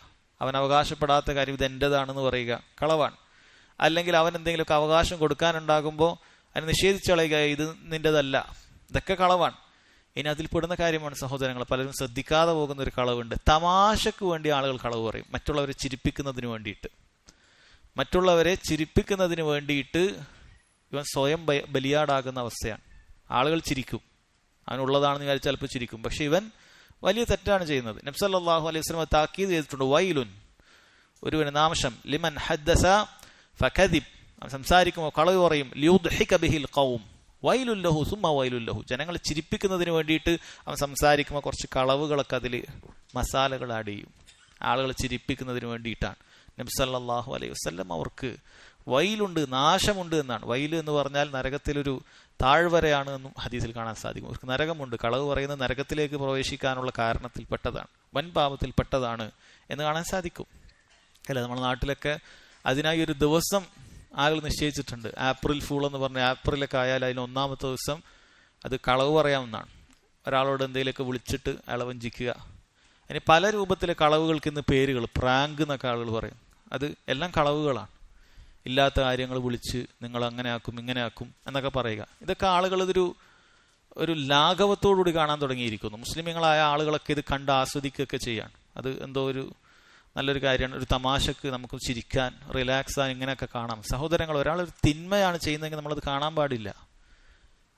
അവൻ അവകാശപ്പെടാത്ത കാര്യം ഇത് എൻ്റെതാണെന്ന് പറയുക കളവാണ്. അല്ലെങ്കിൽ അവൻ എന്തെങ്കിലുമൊക്കെ അവകാശം കൊടുക്കാനുണ്ടാകുമ്പോൾ അതിനെ നിഷേധിച്ച് കളയുക, ഇത് നിൻ്റെതല്ല, ഇതൊക്കെ കളവാണ്. ഇനി അതിൽ പെടുന്ന കാര്യമാണ് സഹോദരങ്ങൾ, പലരും ശ്രദ്ധിക്കാതെ പോകുന്ന ഒരു കളവുണ്ട്. തമാശക്ക് വേണ്ടി ആളുകൾ കളവ് പറയും, മറ്റുള്ളവരെ ചിരിപ്പിക്കുന്നതിന് വേണ്ടിയിട്ട്. മറ്റുള്ളവരെ ചിരിപ്പിക്കുന്നതിന് വേണ്ടിയിട്ട് ഇവൻ സ്വയം ബലിയാടാകുന്ന അവസ്ഥയാണ്. ആളുകൾ ചിരിക്കും, അവനുള്ളതാണെന്ന് വിചാരിച്ച് ചിലപ്പോൾ ചിരിക്കും, പക്ഷെ ഇവൻ വലിയ തെറ്റാണ് ചെയ്യുന്നത്. നബി സല്ലല്ലാഹു അലൈഹി വസല്ലം താക്കീത് ചെയ്തിട്ടുണ്ട്, വൈലുൻ, ഒരുവന് നാശം, ലിമൻ ഹദ്ദസ ഫകദിബ്, അവൻ സംസാരിക്കുമ്പോൾ കളവ് പറയും, ലിയുദ്ഹിക ബിഹിൽ ഖൗം വൈലുൽ ലഹു സുമ്മ വൈലുൽ ലഹു, ജനങ്ങളെ ചിരിപ്പിക്കുന്നതിന് വേണ്ടിയിട്ട് അവൻ സംസാരിക്കുമ്പോൾ കുറച്ച് കളവുകളൊക്കെ അതിൽ മസാലകൾ ആഡ് ചെയ്യും, ആളുകളെ ചിരിപ്പിക്കുന്നതിന് വേണ്ടിയിട്ടാണ്. നബി സല്ലല്ലാഹു അലൈഹി വസല്ലം അവർക്ക് വൈലുണ്ട്, നാശമുണ്ട് എന്നാണ്. വൈല് എന്ന് പറഞ്ഞാൽ നരകത്തിലൊരു താഴ്വരയാണ് എന്നും ഹദീസിൽ കാണാൻ സാധിക്കും. അവർക്ക് നരകമുണ്ട്, കളവ് പറയുന്നത് നരകത്തിലേക്ക് പ്രവേശിക്കാനുള്ള കാരണത്തിൽപ്പെട്ടതാണ്, വൻ പാപത്തിൽപ്പെട്ടതാണ് എന്ന് കാണാൻ സാധിക്കും. അല്ല, നമ്മുടെ നാട്ടിലൊക്കെ അതിനായി ഒരു ദിവസം ആളുകൾ നിശ്ചയിച്ചിട്ടുണ്ട്. ഏപ്രിൽ ഫൂൾ എന്ന് പറഞ്ഞ ഏപ്രിലൊക്കെ ആയാൽ അതിന് ഒന്നാമത്തെ ദിവസം അത് കളവ് പറയാമെന്നാണ്. ഒരാളോട് എന്തെങ്കിലുമൊക്കെ വിളിച്ചിട്ട് അയാളെ വഞ്ചിക്കുക. ഇനി പല രൂപത്തിലെ കളവുകൾക്ക് ഇന്ന് പേരുകൾ, പ്രാങ്ക് എന്നൊക്കെ ആളുകൾ പറയും. അത് എല്ലാം കളവുകളാണ്. ഇല്ലാത്ത കാര്യങ്ങൾ വിളിച്ച് നിങ്ങൾ അങ്ങനെ ആക്കും ഇങ്ങനെ ആക്കും എന്നൊക്കെ പറയുക. ഇതൊക്കെ ആളുകൾ ഒരു ലാഘവത്തോടുകൂടി കാണാൻ തുടങ്ങിയിരിക്കുന്നു. മുസ്ലിമീങ്ങളായ ആളുകളൊക്കെ ഇത് കണ്ട് ആസ്വദിക്കുകയൊക്കെ ചെയ്യാണ്. അത് എന്തോ ഒരു നല്ലൊരു കാര്യമാണ്, ഒരു തമാശക്ക് നമുക്ക് ചിരിക്കാൻ, റിലാക്സ് ആകാൻ ഇങ്ങനെയൊക്കെ കാണാം. സഹോദരങ്ങൾ, ഒരാളൊരു തിന്മയാണ് ചെയ്യുന്നതെങ്കിൽ നമ്മളത് കാണാൻ പാടില്ല.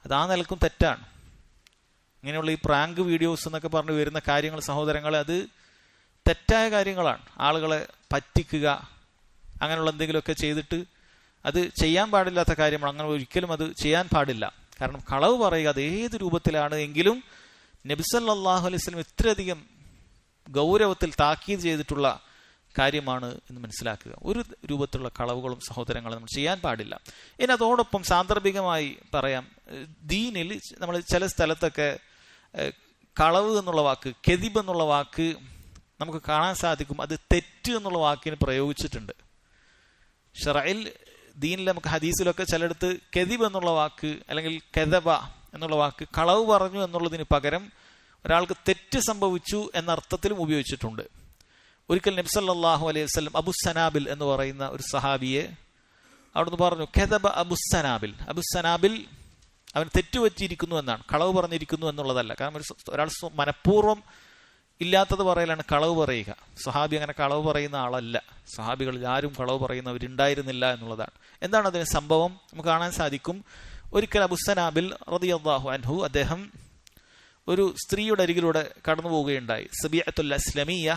അത് ആ നിലക്കും തെറ്റാണ്. ഇങ്ങനെയുള്ള ഈ പ്രാങ്ക് വീഡിയോസ് എന്നൊക്കെ പറഞ്ഞ് വരുന്ന കാര്യങ്ങൾ സഹോദരങ്ങളെ, അത് തെറ്റായ കാര്യങ്ങളാണ്. ആളുകളെ പറ്റിക്കുക, അങ്ങനെയുള്ള എന്തെങ്കിലുമൊക്കെ ചെയ്തിട്ട് അത് ചെയ്യാൻ പാടില്ലാത്ത കാര്യമാണ്. അങ്ങനെ ഒരിക്കലും അത് ചെയ്യാൻ പാടില്ല. കാരണം കളവ് പറയുക അത് ഏത് രൂപത്തിലാണ് എങ്കിലും നബി സല്ലല്ലാഹു അലൈഹി വസല്ലം ഇത്രയധികം ഗൗരവത്തിൽ താക്കീത് ചെയ്തിട്ടുള്ള കാര്യമാണ് എന്ന് മനസ്സിലാക്കുക. ഒരു രൂപത്തിലുള്ള കളവുകളും സഹോദരങ്ങളും നമ്മൾ ചെയ്യാൻ പാടില്ല. ഇനി അതോടൊപ്പം സാന്ദർഭികമായി പറയാം, ദീനിൽ നമ്മൾ ചില സ്ഥലത്തൊക്കെ കളവ് എന്നുള്ള വാക്ക്, കെദിബ് എന്നുള്ള വാക്ക് നമുക്ക് കാണാൻ സാധിക്കും. അത് തെറ്റ് എന്നുള്ള വാക്കിന് പ്രയോഗിച്ചിട്ടുണ്ട്. ഷറഇൽ, ദീനിൽ, നമുക്ക് ഹദീസിലൊക്കെ ചിലയിടത്ത് കെദിബ് എന്നുള്ള വാക്ക് അല്ലെങ്കിൽ കെദബ എന്നുള്ള വാക്ക് കളവ് പറഞ്ഞു എന്നുള്ളതിന് പകരം ഒരാൾക്ക് തെറ്റ് സംഭവിച്ചു എന്ന അർത്ഥത്തിലും ഉപയോഗിച്ചിട്ടുണ്ട്. ഒരിക്കൽ നബി സല്ലല്ലാഹു അലൈഹി വസല്ലം അബുസ്സനാബിൽ എന്ന് പറയുന്ന ഒരു സഹാബിയെ അവിടുന്ന് പറഞ്ഞു, കെദബ അബുസ്സനാബിൽ. അബുസ്സനാബിൽ അവൻ തെറ്റുപറ്റിയിരിക്കുന്നു എന്നാണ്, കളവ് പറഞ്ഞിരിക്കുന്നു എന്നുള്ളതല്ല. കാരണം ഒരാൾ മനഃപൂർവ്വം ഇല്ലാത്തത് പറയലാണ് കളവ് പറയുക. സ്വഹാബി അങ്ങനെ കളവ് പറയുന്ന ആളല്ല. സ്വഹാബികളിൽ ആരും കളവ് പറയുന്നവരുണ്ടായിരുന്നില്ല എന്നുള്ളതാണ്. എന്താണ് അതിന് സംഭവം? നമുക്ക് കാണാൻ സാധിക്കും. ഒരിക്കൽ അബുസ്സനാബിൽ റളിയല്ലാഹു അൻഹു അദ്ദേഹം ഒരു സ്ത്രീയുടെ അരികിലൂടെ കടന്നു പോവുകയുണ്ടായി. സബീഅത്തുൽ അസ്ലമിയ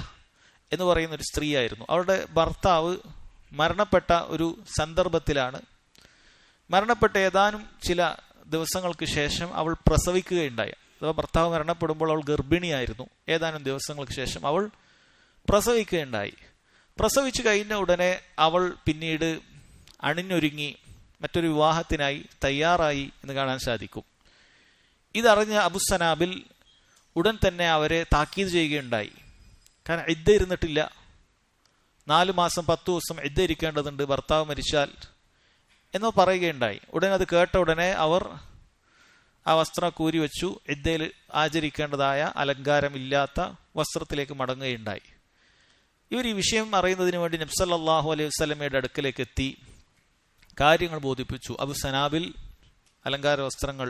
എന്ന് പറയുന്ന ഒരു സ്ത്രീയായിരുന്നു. അവരുടെ ഭർത്താവ് മരണപ്പെട്ട ഒരു സന്ദർഭത്തിലാണ്. മരണപ്പെട്ട ഏതാനും ചില ദിവസങ്ങൾക്ക് ശേഷം അവൾ പ്രസവിക്കുകയുണ്ടായി. അഥവാ ഭർത്താവ് മരണപ്പെടുമ്പോൾ അവൾ ഗർഭിണിയായിരുന്നു. ഏതാനും ദിവസങ്ങൾക്ക് ശേഷം അവൾ പ്രസവിക്കുകയുണ്ടായി. പ്രസവിച്ചു കഴിഞ്ഞ ഉടനെ അവൾ പിന്നീട് അണിഞ്ഞൊരുങ്ങി മറ്റൊരു വിവാഹത്തിനായി തയ്യാറായി എന്ന് കാണാൻ സാധിക്കും. ഇതറിഞ്ഞ അബുസ്സനാബിൽ ഉടൻ തന്നെ അവരെ താക്കീത് ചെയ്യുകയുണ്ടായി. കാരണം ഇദ്ദ ഇരുന്നിട്ടില്ല, 4 മാസം 10 ദിവസം ഇദ്ദ ഇരിക്കേണ്ടതുണ്ട് ഭർത്താവ് മരിച്ചാൽ എന്ന് പറയുകയുണ്ടായി. ഉടനെ അത് കേട്ട ഉടനെ അവർ ആ വസ്ത്രം കൂരി വെച്ചു. ഇദ്ദയിൽ ആചരിക്കേണ്ടതായ അലങ്കാരമില്ലാത്ത വസ്ത്രത്തിലേക്ക് മടങ്ങുകയുണ്ടായി. ഇവർ ഈ വിഷയം അറിയുന്നതിന് വേണ്ടി നബി സല്ലല്ലാഹു അലൈഹി വസല്ലമയുടെ അടുക്കലേക്ക് എത്തി കാര്യങ്ങൾ ബോധിപ്പിച്ചു. അബുസ്സനാബിൽ അലങ്കാര വസ്ത്രങ്ങൾ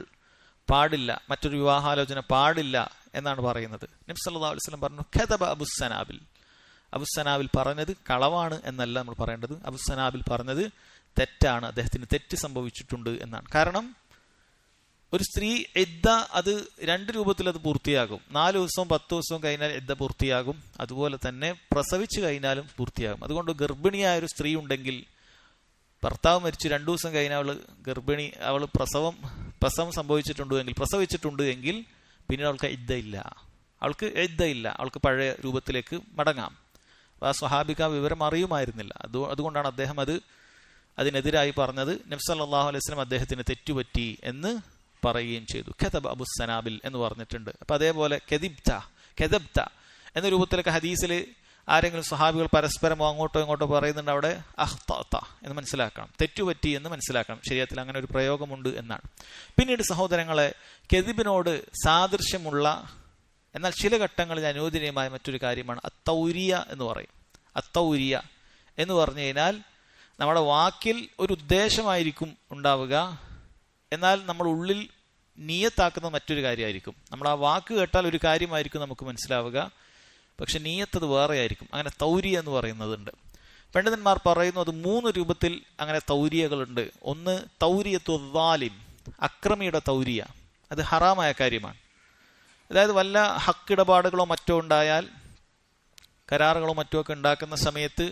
പാടില്ല, മറ്റൊരു വിവാഹാലോചന പാടില്ല എന്നാണ് പറയുന്നത്. നബി സല്ലല്ലാഹു അലൈഹി വസല്ലം പറഞ്ഞു, കദബ അബുസ്സനാബിൽ. അബുസ്സനാബിൽ പറഞ്ഞത് കളവാണ് എന്നല്ല നമ്മൾ പറയേണ്ടത്. അബുസ്സനാബിൽ പറഞ്ഞത് തെറ്റാണ്, അദ്ദേഹത്തിന് തെറ്റ് സംഭവിച്ചിട്ടുണ്ട് എന്നാണ്. കാരണം ഒരു സ്ത്രീ ഇദ്ദ അത് 2 രൂപത്തിൽ അത് പൂർത്തിയാകും. 4 ദിവസവും 10 ദിവസവും കഴിഞ്ഞാൽ ഇദ്ദ പൂർത്തിയാകും. അതുപോലെ തന്നെ പ്രസവിച്ചു കഴിഞ്ഞാലും പൂർത്തിയാകും. അതുകൊണ്ട് ഗർഭിണിയായ ഒരു സ്ത്രീ ഉണ്ടെങ്കിൽ, ഭർത്താവ് മരിച്ചു 2 ദിവസം കഴിഞ്ഞാൽ അവൾ ഗർഭിണി, അവൾ പ്രസവം പ്രസവിച്ചിട്ടുണ്ട് എങ്കിൽ പിന്നീട് അവൾക്ക് ഇദ്ദ ഇല്ല, അവൾക്ക് പഴയ രൂപത്തിലേക്ക് മടങ്ങാം. ആ സ്വഹാബിക വിവരം അറിയുമായിരുന്നില്ല. അതുകൊണ്ടാണ് അദ്ദേഹം അതിനെതിരായി പറഞ്ഞത്. നബി സല്ലല്ലാഹു അലൈഹി വസല്ലം അദ്ദേഹത്തിന് തെറ്റുപറ്റി എന്ന് പറയുകയും ചെയ്തു. കദബ അബുസ്സനാബിൽ എന്ന് പറഞ്ഞിട്ടുണ്ട്. അപ്പൊ അതേപോലെ കെദബ്ത എന്ന രൂപത്തിലൊക്കെ ഹദീസിൽ ആരെങ്കിലും സ്വഹാബികൾ പരസ്പരം അങ്ങോട്ടോ ഇങ്ങോട്ടോ പറയുന്നുണ്ട്, അവിടെ അഖ്തഅത എന്ന് മനസ്സിലാക്കണം, തെറ്റുപറ്റി എന്ന് മനസ്സിലാക്കണം. ശരീഅത്തിൽ അങ്ങനെ ഒരു പ്രയോഗമുണ്ട് എന്നാണ്. പിന്നീട് സഹോദരങ്ങളെ, കെദിബിനോട് സാദൃശ്യമുള്ള എന്നാൽ ചില ഘട്ടങ്ങളിൽ അനുവദനീയമായ മറ്റൊരു കാര്യമാണ് അത്തൗരിയ എന്ന് പറയും. അത്തൗരിയ എന്ന് പറഞ്ഞു കഴിഞ്ഞാൽ നമ്മുടെ വാക്കിൽ ഒരു ഉദ്ദേശമായിരിക്കും ഉണ്ടാവുക, എന്നാൽ നമ്മൾ ഉള്ളിൽ നിയത്താക്കുന്ന മറ്റൊരു കാര്യമായിരിക്കും. നമ്മൾ ആ വാക്ക് കേട്ടാൽ ഒരു കാര്യമായിരിക്കും നമുക്ക് മനസ്സിലാവുക, പക്ഷെ നിയത്തത് വേറെ ആയിരിക്കും. അങ്ങനെ തൗരിയ എന്ന് പറയുന്നതുണ്ട്. പണ്ഡിതന്മാർ പറയുന്നു അത് 3 രൂപത്തിൽ അങ്ങനെ തൗരിയകളുണ്ട്. ഒന്ന് തൗരിയത്തു ദാലിം, അക്രമിയുടെ തൗരിയ. അത് ഹറാമായ കാര്യമാണ്. അതായത് വല്ല ഹക്കിടപാടുകളോ മറ്റോ ഉണ്ടായാൽ, കരാറുകളോ മറ്റോ ഒക്കെ ഉണ്ടാക്കുന്ന സമയത്ത്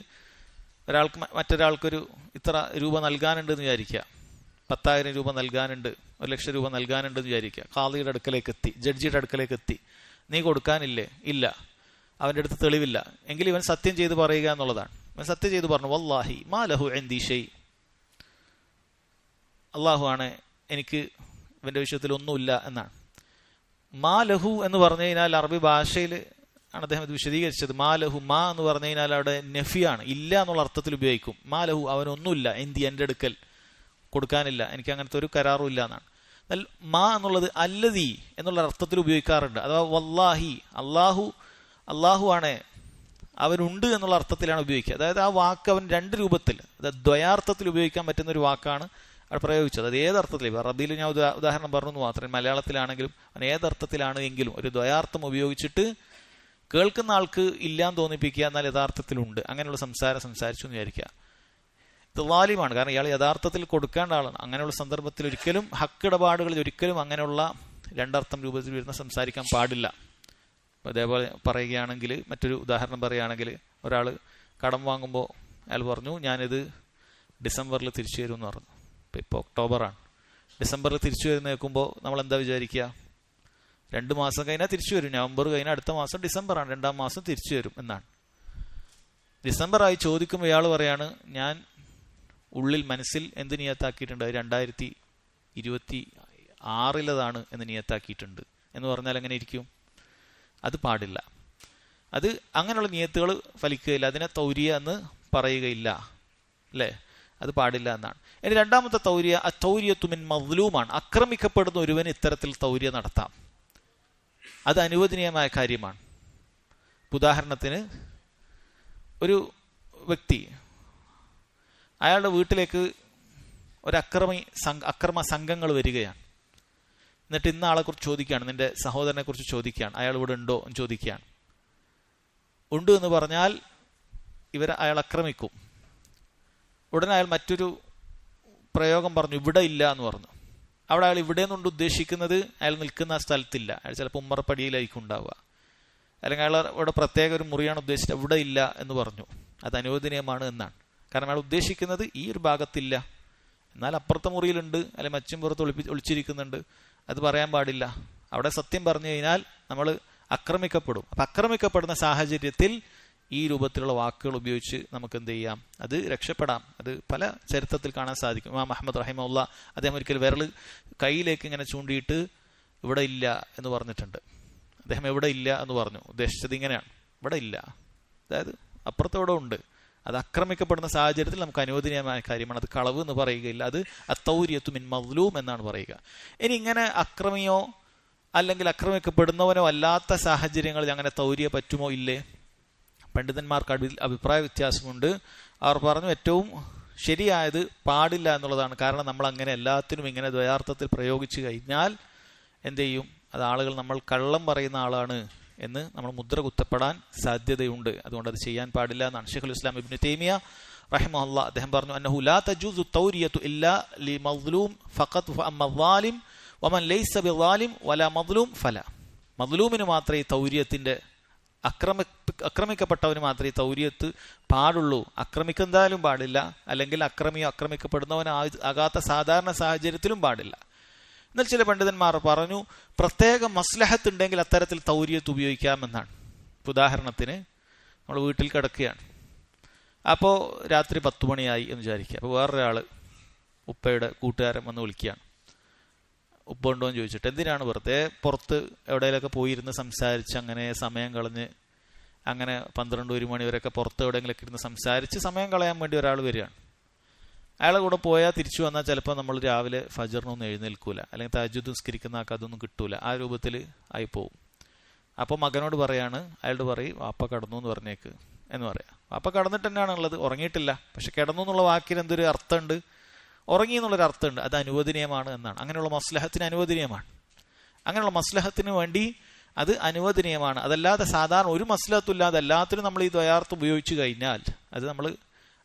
മറ്റൊരാൾക്കൊരു ഇത്ര രൂപ നൽകാനുണ്ടെന്ന് വിചാരിക്കുക, 10,000 രൂപ നൽകാനുണ്ട്, 1,00,000 രൂപ നൽകാനുണ്ടെന്ന് വിചാരിക്കുക. ഖാദിയുടെ അടുക്കലേക്ക് എത്തി, ജഡ്ജിയുടെ അടുക്കലേക്ക് എത്തി. നീ കൊടുക്കാനില്ലേ? ഇല്ല. അവൻ്റെ അടുത്ത് തെളിവില്ല. എങ്കിൽ ഇവൻ സത്യം ചെയ്ത് പറയുക എന്നുള്ളതാണ്. ഇവൻ സത്യം ചെയ്ത് പറഞ്ഞു, വല്ലാഹി മാ ലഹു ഇൻദി ഷൈ, അള്ളാഹു ആണ്, എനിക്ക് ഇവന്റെ വിഷയത്തിൽ ഒന്നുമില്ല എന്നാണ്. മാ ലഹു എന്ന് പറഞ്ഞു കഴിഞ്ഞാൽ അറബി ഭാഷയിൽ ആണ് അദ്ദേഹം ഇത് വിശദീകരിച്ചത്. മാ ലഹു, മാ എന്ന് പറഞ്ഞു കഴിഞ്ഞാൽ അവിടെ നഫിയാണ്, ഇല്ല എന്നുള്ള അർത്ഥത്തിൽ ഉപയോഗിക്കും. മാ ലഹു, അവനൊന്നുമില്ല, എൻ്റെ അടുക്കൽ കൊടുക്കാനില്ല, എനിക്ക് അങ്ങനത്തെ ഒരു കരാറും ഇല്ല എന്നാണ്. എന്നാൽ മാ എന്നുള്ളത് അല്ലദീ എന്നുള്ള അർത്ഥത്തിൽ ഉപയോഗിക്കാറുണ്ട്. അഥവാ വല്ലാഹി, അള്ളാഹു ആണ്, അവനുണ്ട് എന്നുള്ള അർത്ഥത്തിലാണ് ഉപയോഗിക്കുക. അതായത് ആ വാക്ക് അവൻ 2 രൂപത്തിൽ, അതായത് ദ്വയാർത്ഥത്തിൽ ഉപയോഗിക്കാൻ പറ്റുന്ന ഒരു വാക്കാണ് അവിടെ പ്രയോഗിച്ചത്. അത് ഏതർത്ഥത്തിലും, അറബിയിൽ ഞാൻ ഉദാഹരണം പറഞ്ഞു മാത്രമേ, മലയാളത്തിലാണെങ്കിലും അവൻ ഏതർത്ഥത്തിലാണ് എങ്കിലും ഒരു ദ്വയാർത്ഥം ഉപയോഗിച്ചിട്ട് കേൾക്കുന്ന ആൾക്ക് ഇല്ലാന്ന് തോന്നിപ്പിക്കുക, എന്നാൽ യഥാർത്ഥത്തിലുണ്ട്. അങ്ങനെയുള്ള സംസാരിച്ചു എന്ന് വിചാരിക്കുക. ഇത് വാലിമാണ്. കാരണം ഇയാൾ യഥാർത്ഥത്തിൽ കൊടുക്കേണ്ട ആളാണ്. അങ്ങനെയുള്ള സന്ദർഭത്തിൽ ഒരിക്കലും ഹക്കിടപാടുകളിൽ ഒരിക്കലും അങ്ങനെയുള്ള 2 അർത്ഥം രൂപത്തിൽ വരുന്ന സംസാരിക്കാൻ പാടില്ല. അതേപോലെ പറയുകയാണെങ്കിൽ, മറ്റൊരു ഉദാഹരണം പറയുകയാണെങ്കിൽ, ഒരാൾ കടം വാങ്ങുമ്പോൾ അയാൾ പറഞ്ഞു ഞാനിത് ഡിസംബറിൽ തിരിച്ചു തരുമെന്ന് പറഞ്ഞു. ഇപ്പോൾ ഒക്ടോബറാണ്. ഡിസംബറിൽ തിരിച്ചു വരുന്ന കേൾക്കുമ്പോൾ നമ്മൾ എന്താ വിചാരിക്കുക? 2 മാസം കഴിഞ്ഞാൽ തിരിച്ചു വരും. നവംബർ കഴിഞ്ഞാൽ അടുത്ത മാസം ഡിസംബറാണ്, 2-ാം മാസം തിരിച്ചു വരും എന്നാണ്. ഡിസംബറായി ചോദിക്കുമ്പോൾ ഇയാൾ പറയാണ്, ഞാൻ ഉള്ളിൽ മനസ്സിൽ എന്ത് നിയത്താക്കിയിട്ടുണ്ട്, 2026 എന്ന് നിയത്താക്കിയിട്ടുണ്ട് എന്ന് പറഞ്ഞാൽ എങ്ങനെ ഇരിക്കും? അത് പാടില്ല. അത് അങ്ങനെയുള്ള നിയത്തുകൾ ഫലിക്കുകയില്ല. അതിനെ തൗരിയ എന്ന് പറയുകയില്ല, അല്ലേ? അത് പാടില്ല എന്നാണ്. ഇനി രണ്ടാമത്തെ തൗരിയ തൗരിയത്തു മിൻ മദ്ലൂമാണ്. ആക്രമിക്കപ്പെടുന്ന ഒരുവന് ഇത്തരത്തിൽ തൗരിയ നടത്താം. അത് അനുവദനീയമായ കാര്യമാണ്. ഉദാഹരണത്തിന്, ഒരു വ്യക്തി അയാളുടെ വീട്ടിലേക്ക് ഒരു അക്രമ സംഘങ്ങൾ വരികയാണ്. എന്നിട്ട് ഇന്ന ആളെ കുറിച്ച് ചോദിക്കുകയാണ്, നിന്റെ സഹോദരനെ കുറിച്ച് ചോദിക്കുകയാണ്, അയാൾ ഇവിടെ ഉണ്ടോ എന്ന് ചോദിക്കുകയാണ്. ഉണ്ട് എന്ന് പറഞ്ഞാൽ അയാൾ ആക്രമിക്കും. ഉടനെ അയാൾ മറ്റൊരു പ്രയോഗം പറഞ്ഞു, ഇവിടെ ഇല്ല എന്ന് പറഞ്ഞു. അവിടെ അയാൾ ഇവിടെ നിന്നുകൊണ്ട് ഉദ്ദേശിക്കുന്നത് അയാൾ നിൽക്കുന്ന സ്ഥലത്തില്ല, അയാൾ ചിലപ്പോൾ ഉമ്മറപ്പടിയിലായിരിക്കും ഉണ്ടാവുക, അല്ലെങ്കിൽ അയാൾ ഇവിടെ പ്രത്യേക ഒരു മുറിയാണ് ഉദ്ദേശിച്ചത്, ഇവിടെ ഇല്ല എന്ന് പറഞ്ഞു. അത് അനുവദനീയമാണ് എന്നാണ്. കാരണം അയാൾ ഉദ്ദേശിക്കുന്നത് ഈ ഒരു ഭാഗത്തില്ല, എന്നാൽ അപ്പുറത്തെ മുറിയിലുണ്ട്, അല്ലെങ്കിൽ മച്ചുംപുറത്ത് ഒളിച്ചിരിക്കുന്നുണ്ട്, അത് പറയാൻ പാടില്ല. അവിടെ സത്യം പറഞ്ഞു കഴിഞ്ഞാൽ നമ്മൾ ആക്രമിക്കപ്പെടും. അപ്പം ആക്രമിക്കപ്പെടുന്ന സാഹചര്യത്തിൽ ഈ രൂപത്തിലുള്ള വാക്കുകൾ ഉപയോഗിച്ച് നമുക്ക് എന്ത് ചെയ്യാം? അത് രക്ഷപ്പെടാം. അത് പല ചരിത്രത്തിൽ കാണാൻ സാധിക്കും. ഇമാം അഹ്മദ് റഹിമഹുല്ല അദ്ദേഹം ഒരിക്കൽ വിരൽ കയ്യിലേക്ക് ഇങ്ങനെ ചൂണ്ടിയിട്ട് ഇവിടെ ഇല്ല എന്ന് പറഞ്ഞിട്ടുണ്ട്. അദ്ദേഹം എവിടെ ഇല്ല എന്ന് പറഞ്ഞു, ഉദ്ദേശിച്ചത് ഇങ്ങനെയാണ്, ഇവിടെ ഇല്ല, അതായത് അപ്പുറത്തോടെ ഉണ്ട്. അത് ആക്രമിക്കപ്പെടുന്ന സാഹചര്യത്തിൽ നമുക്ക് അനുവദനീയമായ കാര്യമാണ്. അത് കളവ് എന്ന് പറയുകയില്ല. അത് അത്തൗരിയത്തു മിൻ മദ്ലൂം എന്നാണ് പറയുക. ഇനി ഇങ്ങനെ അക്രമിയോ അല്ലെങ്കിൽ ആക്രമിക്കപ്പെടുന്നവനോ അല്ലാത്ത സാഹചര്യങ്ങളിൽ അങ്ങനെ തൗരിയ പറ്റുമോ ഇല്ലേ? പണ്ഡിതന്മാർക്ക് അഭിപ്രായ വ്യത്യാസമുണ്ട്. അവർ പറഞ്ഞു ഏറ്റവും ശരിയായത് പാടില്ല എന്നുള്ളതാണ്. കാരണം നമ്മൾ അങ്ങനെ എല്ലാത്തിനും ഇങ്ങനെ ദ്വയാർത്ഥത്തിൽ പ്രയോഗിച്ചു കഴിഞ്ഞാൽ എന്ത് ചെയ്യും? അത് ആളുകൾ നമ്മൾ കള്ളം പറയുന്ന ആളാണ് എന്ന് നമ്മൾ മുദ്ര കുത്തപ്പെടാൻ സാധ്യതയുണ്ട്. അതുകൊണ്ട് അത് ചെയ്യാൻ പാടില്ല എന്നാണ് ശൈഖുൽ ഇസ്ലാം ഇബ്നു തൈമിയ റഹിമഹുല്ലാഹ് അദ്ദേഹം പറഞ്ഞു, അന്നഹു ലാ തജൂസു തൗരിയതു ഇല്ലാ ലിമദ്ലൂം ഫഖത്ത് ഫഅമ്മ ളാലിം വമൻ ലൈസ ബിളാലിം വലാ മദ്ലൂം ഫലാ. മദ്ലൂമിന് മാത്രമേ ഈ തൗരിയത്തിന്റെ ആക്രമിക്കപ്പെട്ടവന് മാത്രമേ ഈ തൗരിയത്ത് പാടുള്ളൂ. ആക്രമിക്കുന്നതായാലും പാടില്ല, അല്ലെങ്കിൽ അക്രമിയോ ആക്രമിക്കപ്പെടുന്നവനാകാത്ത സാധാരണ സാഹചര്യത്തിലും പാടില്ല. എന്നാൽ ചില പണ്ഡിതന്മാർ പറഞ്ഞു പ്രത്യേക മസ്ലഹത്ത് ഉണ്ടെങ്കിൽ അത്തരത്തിൽ തൗരിയത്ത് ഉപയോഗിക്കാമെന്നാണ്. ഉദാഹരണത്തിന്, നമ്മൾ വീട്ടിൽ കിടക്കുകയാണ്, അപ്പോൾ രാത്രി 10 മണിയായി എന്ന് വിചാരിക്കുക. അപ്പോൾ വേറൊരാൾ ഉപ്പയുടെ കൂട്ടുകാരൻ വന്ന് വിളിക്കുകയാണ്, ഉപ്പ ഉണ്ടോ എന്ന് ചോദിച്ചിട്ട്. എന്തിനാണ്? വെറുതെ പുറത്ത് എവിടെയെങ്കിലൊക്കെ പോയിരുന്ന് സംസാരിച്ച് അങ്ങനെ സമയം കളഞ്ഞ്, അങ്ങനെ 12-1 മണി വരെയൊക്കെ പുറത്ത് എവിടെയെങ്കിലൊക്കെ ഇരുന്ന് സംസാരിച്ച് സമയം കളയാൻ വേണ്ടി ഒരാൾ വരികയാണ്. അയാളെ കൂടെ പോയാൽ തിരിച്ചു വന്നാൽ ചിലപ്പോൾ നമ്മൾ രാവിലെ ഫജറിനൊന്നും എഴുന്നേൽക്കൂല, അല്ലെങ്കിൽ തഹജ്ജുദ് നിസ്കരിക്കുന്ന ആൾക്ക് അതൊന്നും കിട്ടൂല, ആ രൂപത്തിൽ ആയിപ്പോവും. അപ്പോൾ മകനോട് പറയാണ്, അയാളോട് പറയും വാപ്പ കടന്നു എന്ന് പറഞ്ഞേക്ക് എന്ന് പറയാം. വാപ്പ കടന്നിട്ട് തന്നെയാണ് ഉള്ളത്, ഉറങ്ങിയിട്ടില്ല. പക്ഷെ കിടന്നു എന്നുള്ള വാക്കിന് എന്തൊരു അർത്ഥമുണ്ട്? ഉറങ്ങി എന്നുള്ളൊരു അർത്ഥമുണ്ട്. അത് അനുവദനീയമാണ് എന്നാണ്. അങ്ങനെയുള്ള മസ്ലഹത്തിന് അനുവദനീയമാണ്. അങ്ങനെയുള്ള മസ്ലഹത്തിന് വേണ്ടി അത് അനുവദനീയമാണ്. അതല്ലാതെ സാധാരണ ഒരു മസ്ലഹത്തും ഇല്ലാതെ എല്ലാത്തിനും നമ്മൾ ഈ ദ്വയാർത്ഥം ഉപയോഗിച്ച് കഴിഞ്ഞാൽ അത്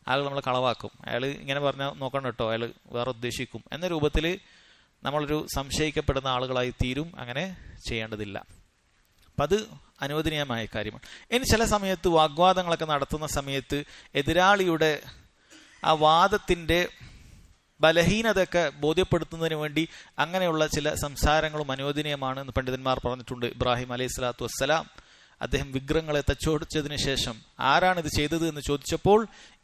ആളുകൾ നമ്മളെ കളവാക്കും. അയാൾ ഇങ്ങനെ പറഞ്ഞാൽ നോക്കണം കേട്ടോ, അയാൾ വേറെ ഉദ്ദേശിക്കും എന്ന രൂപത്തിൽ നമ്മളൊരു സംശയിക്കപ്പെടുന്ന ആളുകളായി തീരും. അങ്ങനെ ചെയ്യേണ്ടതില്ല. അപ്പം അത് അനുവദനീയമായ കാര്യമാണ്. ഇനി ചില സമയത്ത് വാഗ്വാദങ്ങളൊക്കെ നടത്തുന്ന സമയത്ത് എതിരാളിയുടെ ആ വാദത്തിൻ്റെ ബലഹീനതയൊക്കെ ബോധ്യപ്പെടുത്തുന്നതിന് വേണ്ടി അങ്ങനെയുള്ള ചില സംസാരങ്ങളും അനുവദനീയമാണ് എന്ന് പണ്ഡിതന്മാർ പറഞ്ഞിട്ടുണ്ട്. ഇബ്രാഹിം അലൈഹി സ്വലാത്തു വസ്സലാം അദ്ദേഹം വിഗ്രഹങ്ങളെ തച്ചോടിച്ചതിന് ശേഷം ആരാണിത് ചെയ്തത് എന്ന് ചോദിച്ചപ്പോൾ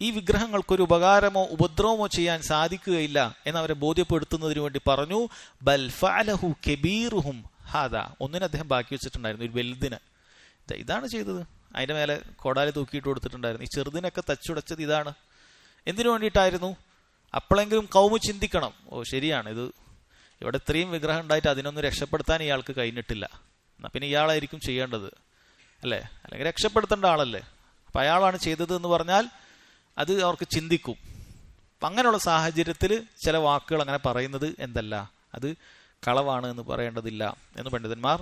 ഈ വിഗ്രഹങ്ങൾക്കൊരു ഉപകാരമോ ഉപദ്രവമോ ചെയ്യാൻ സാധിക്കുകയില്ല എന്നവരെ ബോധ്യപ്പെടുത്തുന്നതിന് വേണ്ടി പറഞ്ഞു, ബൽ ഫഅലഹു കബീറുഹും ഹാദാ. ഒന്നിനെ അദ്ദേഹം ബാക്കി വെച്ചിട്ടുണ്ടായിരുന്നു, ഒരു വലുതിന്. ഇതാണ് ചെയ്തത്. അതിന്റെ മേലെ കോടാലി തൂക്കിയിട്ട് കൊടുത്തിട്ടുണ്ടായിരുന്നു. ഈ ചെറുതിനൊക്കെ തച്ചുടച്ചത് ഇതാണ്. എന്തിനു വേണ്ടിയിട്ടായിരുന്നു? അപ്പോഴെങ്കിലും കൗമ് ചിന്തിക്കണം, ഓ ശരിയാണ്, ഇത് ഇവിടെ ഇത്രയും വിഗ്രഹം ഉണ്ടായിട്ട് അതിനൊന്നും രക്ഷപ്പെടുത്താൻ ഇയാൾക്ക് കഴിഞ്ഞിട്ടില്ല, എന്നാ പിന്നെ ഇയാളായിരിക്കും ചെയ്യേണ്ടത് അല്ലേ, അല്ലെങ്കിൽ രക്ഷപ്പെടുത്തേണ്ട ആളല്ലേ, അപ്പം അയാളാണ് ചെയ്തത് എന്ന് പറഞ്ഞാൽ അത് അവർക്ക് ചിന്തിക്കും. അപ്പം അങ്ങനെയുള്ള സാഹചര്യത്തിൽ ചില വാക്കുകൾ അങ്ങനെ പറയുന്നത് എന്തല്ല, അത് കളവാണ് എന്ന് പറയേണ്ടതില്ല എന്ന് പണ്ഡിതന്മാർ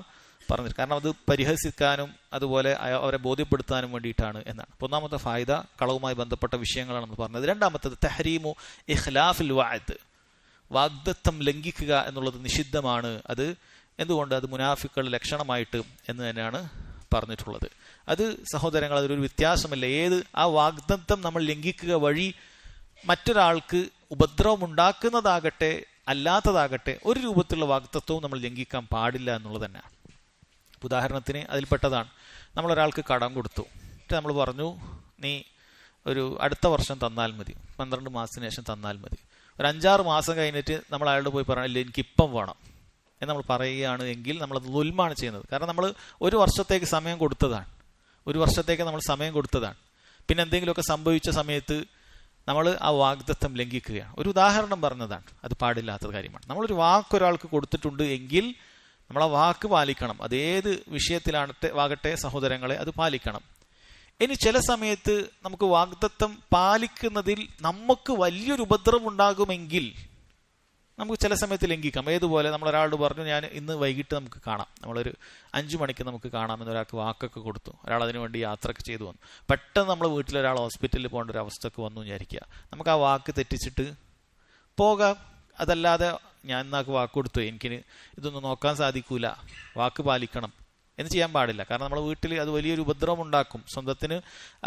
പറഞ്ഞിട്ട്. കാരണം അത് പരിഹസിക്കാനും അതുപോലെ അവരെ ബോധ്യപ്പെടുത്താനും വേണ്ടിയിട്ടാണ് എന്നാണ്. ഒന്നാമത്തെ ഫായിദ കളവുമായി ബന്ധപ്പെട്ട വിഷയങ്ങളാണെന്ന് പറഞ്ഞത്. രണ്ടാമത്തത് തഹരീമു ഇഖ്ലാഫിൽ വഅദ്, വാഗ്ദത്തം ലംഘിക്കുക എന്നുള്ളത് നിഷിദ്ധമാണ്. അത് എന്തുകൊണ്ട്? അത് മുനാഫിക്കുകളുടെ ലക്ഷണമായിട്ട് എന്ന് തന്നെയാണ് പറഞ്ഞിട്ടുള്ളത്. അത് സഹോദരങ്ങൾ, അതിലൊരു വ്യത്യാസമില്ല. ആ വാഗ്ദത്തം നമ്മൾ ലംഘിക്കുക വഴി മറ്റൊരാൾക്ക് ഉപദ്രവം ഉണ്ടാക്കുന്നതാകട്ടെ അല്ലാത്തതാകട്ടെ ഒരു രൂപത്തിലുള്ള വാഗ്ദത്തവും നമ്മൾ ലംഘിക്കാൻ പാടില്ല എന്നുള്ളത് തന്നെയാണ്. ഉദാഹരണത്തിന് അതിൽപ്പെട്ടതാണ്, നമ്മളൊരാൾക്ക് കടം കൊടുത്തു, എന്നിട്ട് നമ്മൾ പറഞ്ഞു നീ ഒരു അടുത്ത വർഷം തന്നാൽ മതി, 12 മാസത്തിന് ശേഷം തന്നാൽ മതി. ഒരു 5-6 മാസം കഴിഞ്ഞിട്ട് നമ്മൾ അയാളോട് പോയി പറഞ്ഞില്ല എനിക്കിപ്പം വേണം എന്ന് നമ്മൾ പറയുകയാണ് എങ്കിൽ നമ്മളത് ദുൽമാണ് ചെയ്യുന്നത്. കാരണം നമ്മൾ ഒരു വർഷത്തേക്ക് സമയം കൊടുത്തതാണ്, പിന്നെ എന്തെങ്കിലുമൊക്കെ സംഭവിച്ച സമയത്ത് നമ്മൾ ആ വാഗ്ദത്തം ലംഘിക്കുകയാണ്. ഒരു ഉദാഹരണം പറഞ്ഞതാണ്, അത് പാടില്ലാത്ത കാര്യമാണ്. നമ്മളൊരു വാക്ക് ഒരാൾക്ക് കൊടുത്തിട്ടുണ്ട് എങ്കിൽ നമ്മൾ ആ വാക്ക് പാലിക്കണം. അതേത് വിഷയത്തിലാകട്ടെ സഹോദരങ്ങളെ, അത് പാലിക്കണം. ഇനി ചില സമയത്ത് നമുക്ക് വാഗ്ദത്തം പാലിക്കുന്നതിൽ നമുക്ക് വലിയൊരു ഉപദ്രവം ഉണ്ടാകുമെങ്കിൽ നമുക്ക് ചില സമയത്ത് ലംഘിക്കാം. ഏതുപോലെ നമ്മളൊരാളോട് പറഞ്ഞു ഞാൻ ഇന്ന് വൈകിട്ട് നമുക്ക് കാണാം, നമ്മളൊരു 5 മണിക്ക് നമുക്ക് കാണാമെന്ന് ഒരാൾക്ക് വാക്കൊക്കെ കൊടുത്തു, ഒരാൾ അതിനു വേണ്ടി യാത്രയൊക്കെ ചെയ്തു വന്നു. പെട്ടെന്ന് നമ്മൾ വീട്ടിലൊരാൾ ഹോസ്പിറ്റലിൽ പോകേണ്ട ഒരു അവസ്ഥക്ക് വന്നു വിചാരിക്കുക. നമുക്ക് ആ വാക്ക് തെറ്റിച്ചിട്ട് പോകാം. അതല്ലാതെ ഞാൻ എന്നാക്ക് വാക്ക് കൊടുത്തു, എനിക്കിന് ഇതൊന്നും നോക്കാൻ സാധിക്കൂല, വാക്ക് പാലിക്കണം എന്ന് ചെയ്യാൻ പാടില്ല. കാരണം നമ്മുടെ വീട്ടിൽ അത് വലിയൊരു ഉപദ്രവം ഉണ്ടാക്കും, സ്വന്തത്തിന്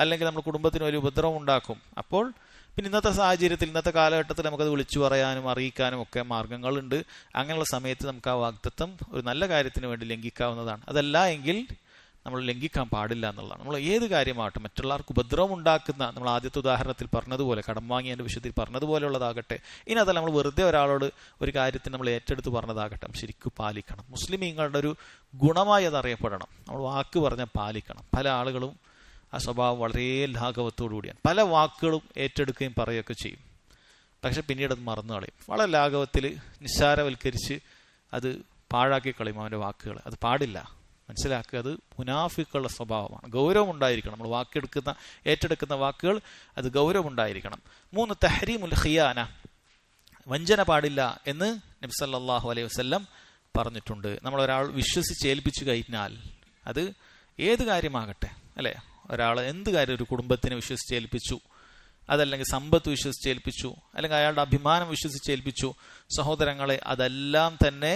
അല്ലെങ്കിൽ നമ്മുടെ കുടുംബത്തിന് വലിയ ഉപദ്രവം ഉണ്ടാക്കും. അപ്പോൾ പിന്നെ ഇന്നത്തെ സാഹചര്യത്തിൽ, ഇന്നത്തെ കാലഘട്ടത്തിൽ നമുക്കത് വിളിച്ചു പറയാനും അറിയിക്കാനും ഒക്കെ മാർഗങ്ങളുണ്ട്. അങ്ങനെയുള്ള സമയത്ത് നമുക്ക് ആ വാഗ്ദത്തം ഒരു നല്ല കാര്യത്തിന് വേണ്ടി ലംഘിക്കാവുന്നതാണ്. അതല്ല എങ്കിൽ നമ്മൾ ലംഘിക്കാൻ പാടില്ല എന്നുള്ളതാണ്. നമ്മൾ ഏത് കാര്യമാകട്ടെ, മറ്റുള്ളവർക്ക് ഉപദ്രവം ഉണ്ടാക്കുന്ന, നമ്മൾ ആദ്യത്തെ ഉദാഹരണത്തിൽ പറഞ്ഞതുപോലെ, കടം വാങ്ങിയതിൻ്റെ വിഷയത്തിൽ പറഞ്ഞതുപോലെയുള്ളതാകട്ടെ, ഇനി അതല്ല നമ്മൾ വെറുതെ ഒരാളോട് ഒരു കാര്യത്തിന് നമ്മൾ ഏറ്റെടുത്ത് പറഞ്ഞതാകട്ടെ, ശരിക്കും പാലിക്കണം. മുസ്ലിമീങ്ങളുടെ ഒരു ഗുണമായി അത് അറിയപ്പെടണം. നമ്മൾ വാക്ക് പറഞ്ഞാൽ പാലിക്കണം. പല ആളുകളും ആ സ്വഭാവം വളരെ ലാഘവത്തോടു കൂടിയാണ്. പല വാക്കുകളും ഏറ്റെടുക്കുകയും പറയുകയൊക്കെ ചെയ്യും, പക്ഷെ പിന്നീട് അത് മറന്നു കളയും. വളരെ ലാഘവത്തിൽ നിസ്സാരവൽക്കരിച്ച് അത് പാഴാക്കി കളയും അവൻ്റെ വാക്കുകൾ. അത് പാടില്ല, മനസ്സിലാക്കുക. അത് മുനാഫിക്കുള്ള സ്വഭാവമാണ്. ഗൗരവം ഉണ്ടായിരിക്കണം. നമ്മൾ ഏറ്റെടുക്കുന്ന വാക്കുകൾ അത് ഗൗരവം ഉണ്ടായിരിക്കണം. 3 തഹ്രീമുൽ ഖിയാന, വഞ്ചന പാടില്ല എന്ന് നബി സല്ലല്ലാഹു അലൈഹി വസല്ലം പറഞ്ഞിട്ടുണ്ട്. നമ്മളൊരാൾ വിശ്വസിച്ചേൽപ്പിച്ചു കഴിഞ്ഞാൽ, അത് ഏത് കാര്യമാകട്ടെ അല്ലേ, ഒരാൾ എന്ത് കാര്യം, ഒരു കുടുംബത്തിനെ വിശ്വസിച്ചേൽപ്പിച്ചു, അതല്ലെങ്കിൽ സമ്പത്ത് വിശ്വസിച്ചേൽപ്പിച്ചു, അല്ലെങ്കിൽ അയാളുടെ അഭിമാനം വിശ്വസിച്ചേൽപ്പിച്ചു, സഹോദരങ്ങളെ അതെല്ലാം തന്നെ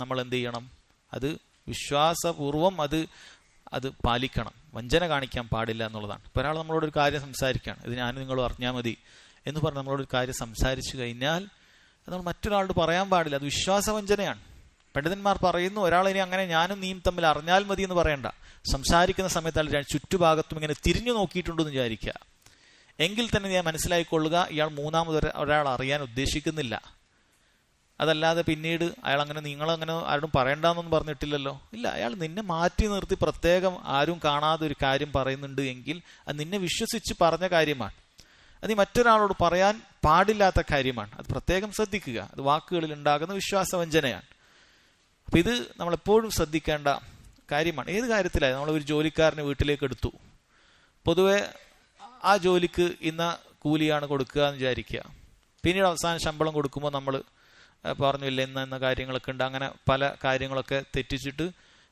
നമ്മൾ എന്ത് ചെയ്യണം, അത് വിശ്വാസപൂർവം അത് പാലിക്കണം. വഞ്ചന കാണിക്കാൻ പാടില്ല എന്നുള്ളതാണ്. ഇപ്പോൾ ഒരാൾ നമ്മളോടൊരു കാര്യം സംസാരിക്കുകയാണ്, ഇത് ഞാൻ നിങ്ങൾ അറിഞ്ഞാൽ മതി എന്ന് പറഞ്ഞ് നമ്മളോടൊരു കാര്യം സംസാരിച്ചു കഴിഞ്ഞാൽ അത് നമ്മൾ മറ്റൊരാളോട് പറയാൻ പാടില്ല. അത് വിശ്വാസവഞ്ചനയാണ്. പണ്ഡിതന്മാർ പറയുന്നു, ഒരാളിനി അങ്ങനെ ഞാനും നീയും തമ്മിൽ അറിഞ്ഞാൽ മതി എന്ന് പറയണ്ട. സംസാരിക്കുന്ന സമയത്ത് ചുറ്റുഭാഗത്തും ഇങ്ങനെ തിരിഞ്ഞു നോക്കിയിട്ടുണ്ടെന്ന് വിചാരിക്കുക. എങ്കിൽ തന്നെ ഞാൻ മനസ്സിലാക്കിക്കൊള്ളുക, ഇയാൾ മൂന്നാമത് ഒരാൾ അറിയാൻ ഉദ്ദേശിക്കുന്നില്ല. അതല്ലാതെ പിന്നീട് അയാൾ അങ്ങനെ നിങ്ങളങ്ങനെ ആരോടും പറയണ്ടെന്നൊന്നും പറഞ്ഞിട്ടില്ലല്ലോ. ഇല്ല, അയാൾ നിന്നെ മാറ്റി നിർത്തി പ്രത്യേകം ആരും കാണാതെ ഒരു കാര്യം പറയുന്നുണ്ട് എങ്കിൽ അത് നിന്നെ വിശ്വസിച്ച് പറഞ്ഞ കാര്യമാണ്. അത് മറ്റൊരാളോട് പറയാൻ പാടില്ലാത്ത കാര്യമാണ്. അത് പ്രത്യേകം ശ്രദ്ധിക്കുക. അത് വാക്കുകളിൽ ഉണ്ടാകുന്ന വിശ്വാസവഞ്ചനയാണ്. അപ്പം ഇത് നമ്മളെപ്പോഴും ശ്രദ്ധിക്കേണ്ട കാര്യമാണ്. ഏത് കാര്യത്തിലായി നമ്മളൊരു ജോലിക്കാരനെ വീട്ടിലേക്ക് എടുത്തു, പൊതുവെ ആ ജോലിക്ക് ഇന്ന കൂലിയാണ് കൊടുക്കുക എന്ന് വിചാരിക്കുക. പിന്നീട് അവസാന ശമ്പളം കൊടുക്കുമ്പോൾ നമ്മൾ പറഞ്ഞില്ല എന്ന കാര്യങ്ങളൊക്കെ ഉണ്ട്. അങ്ങനെ പല കാര്യങ്ങളൊക്കെ തെറ്റിച്ചിട്ട്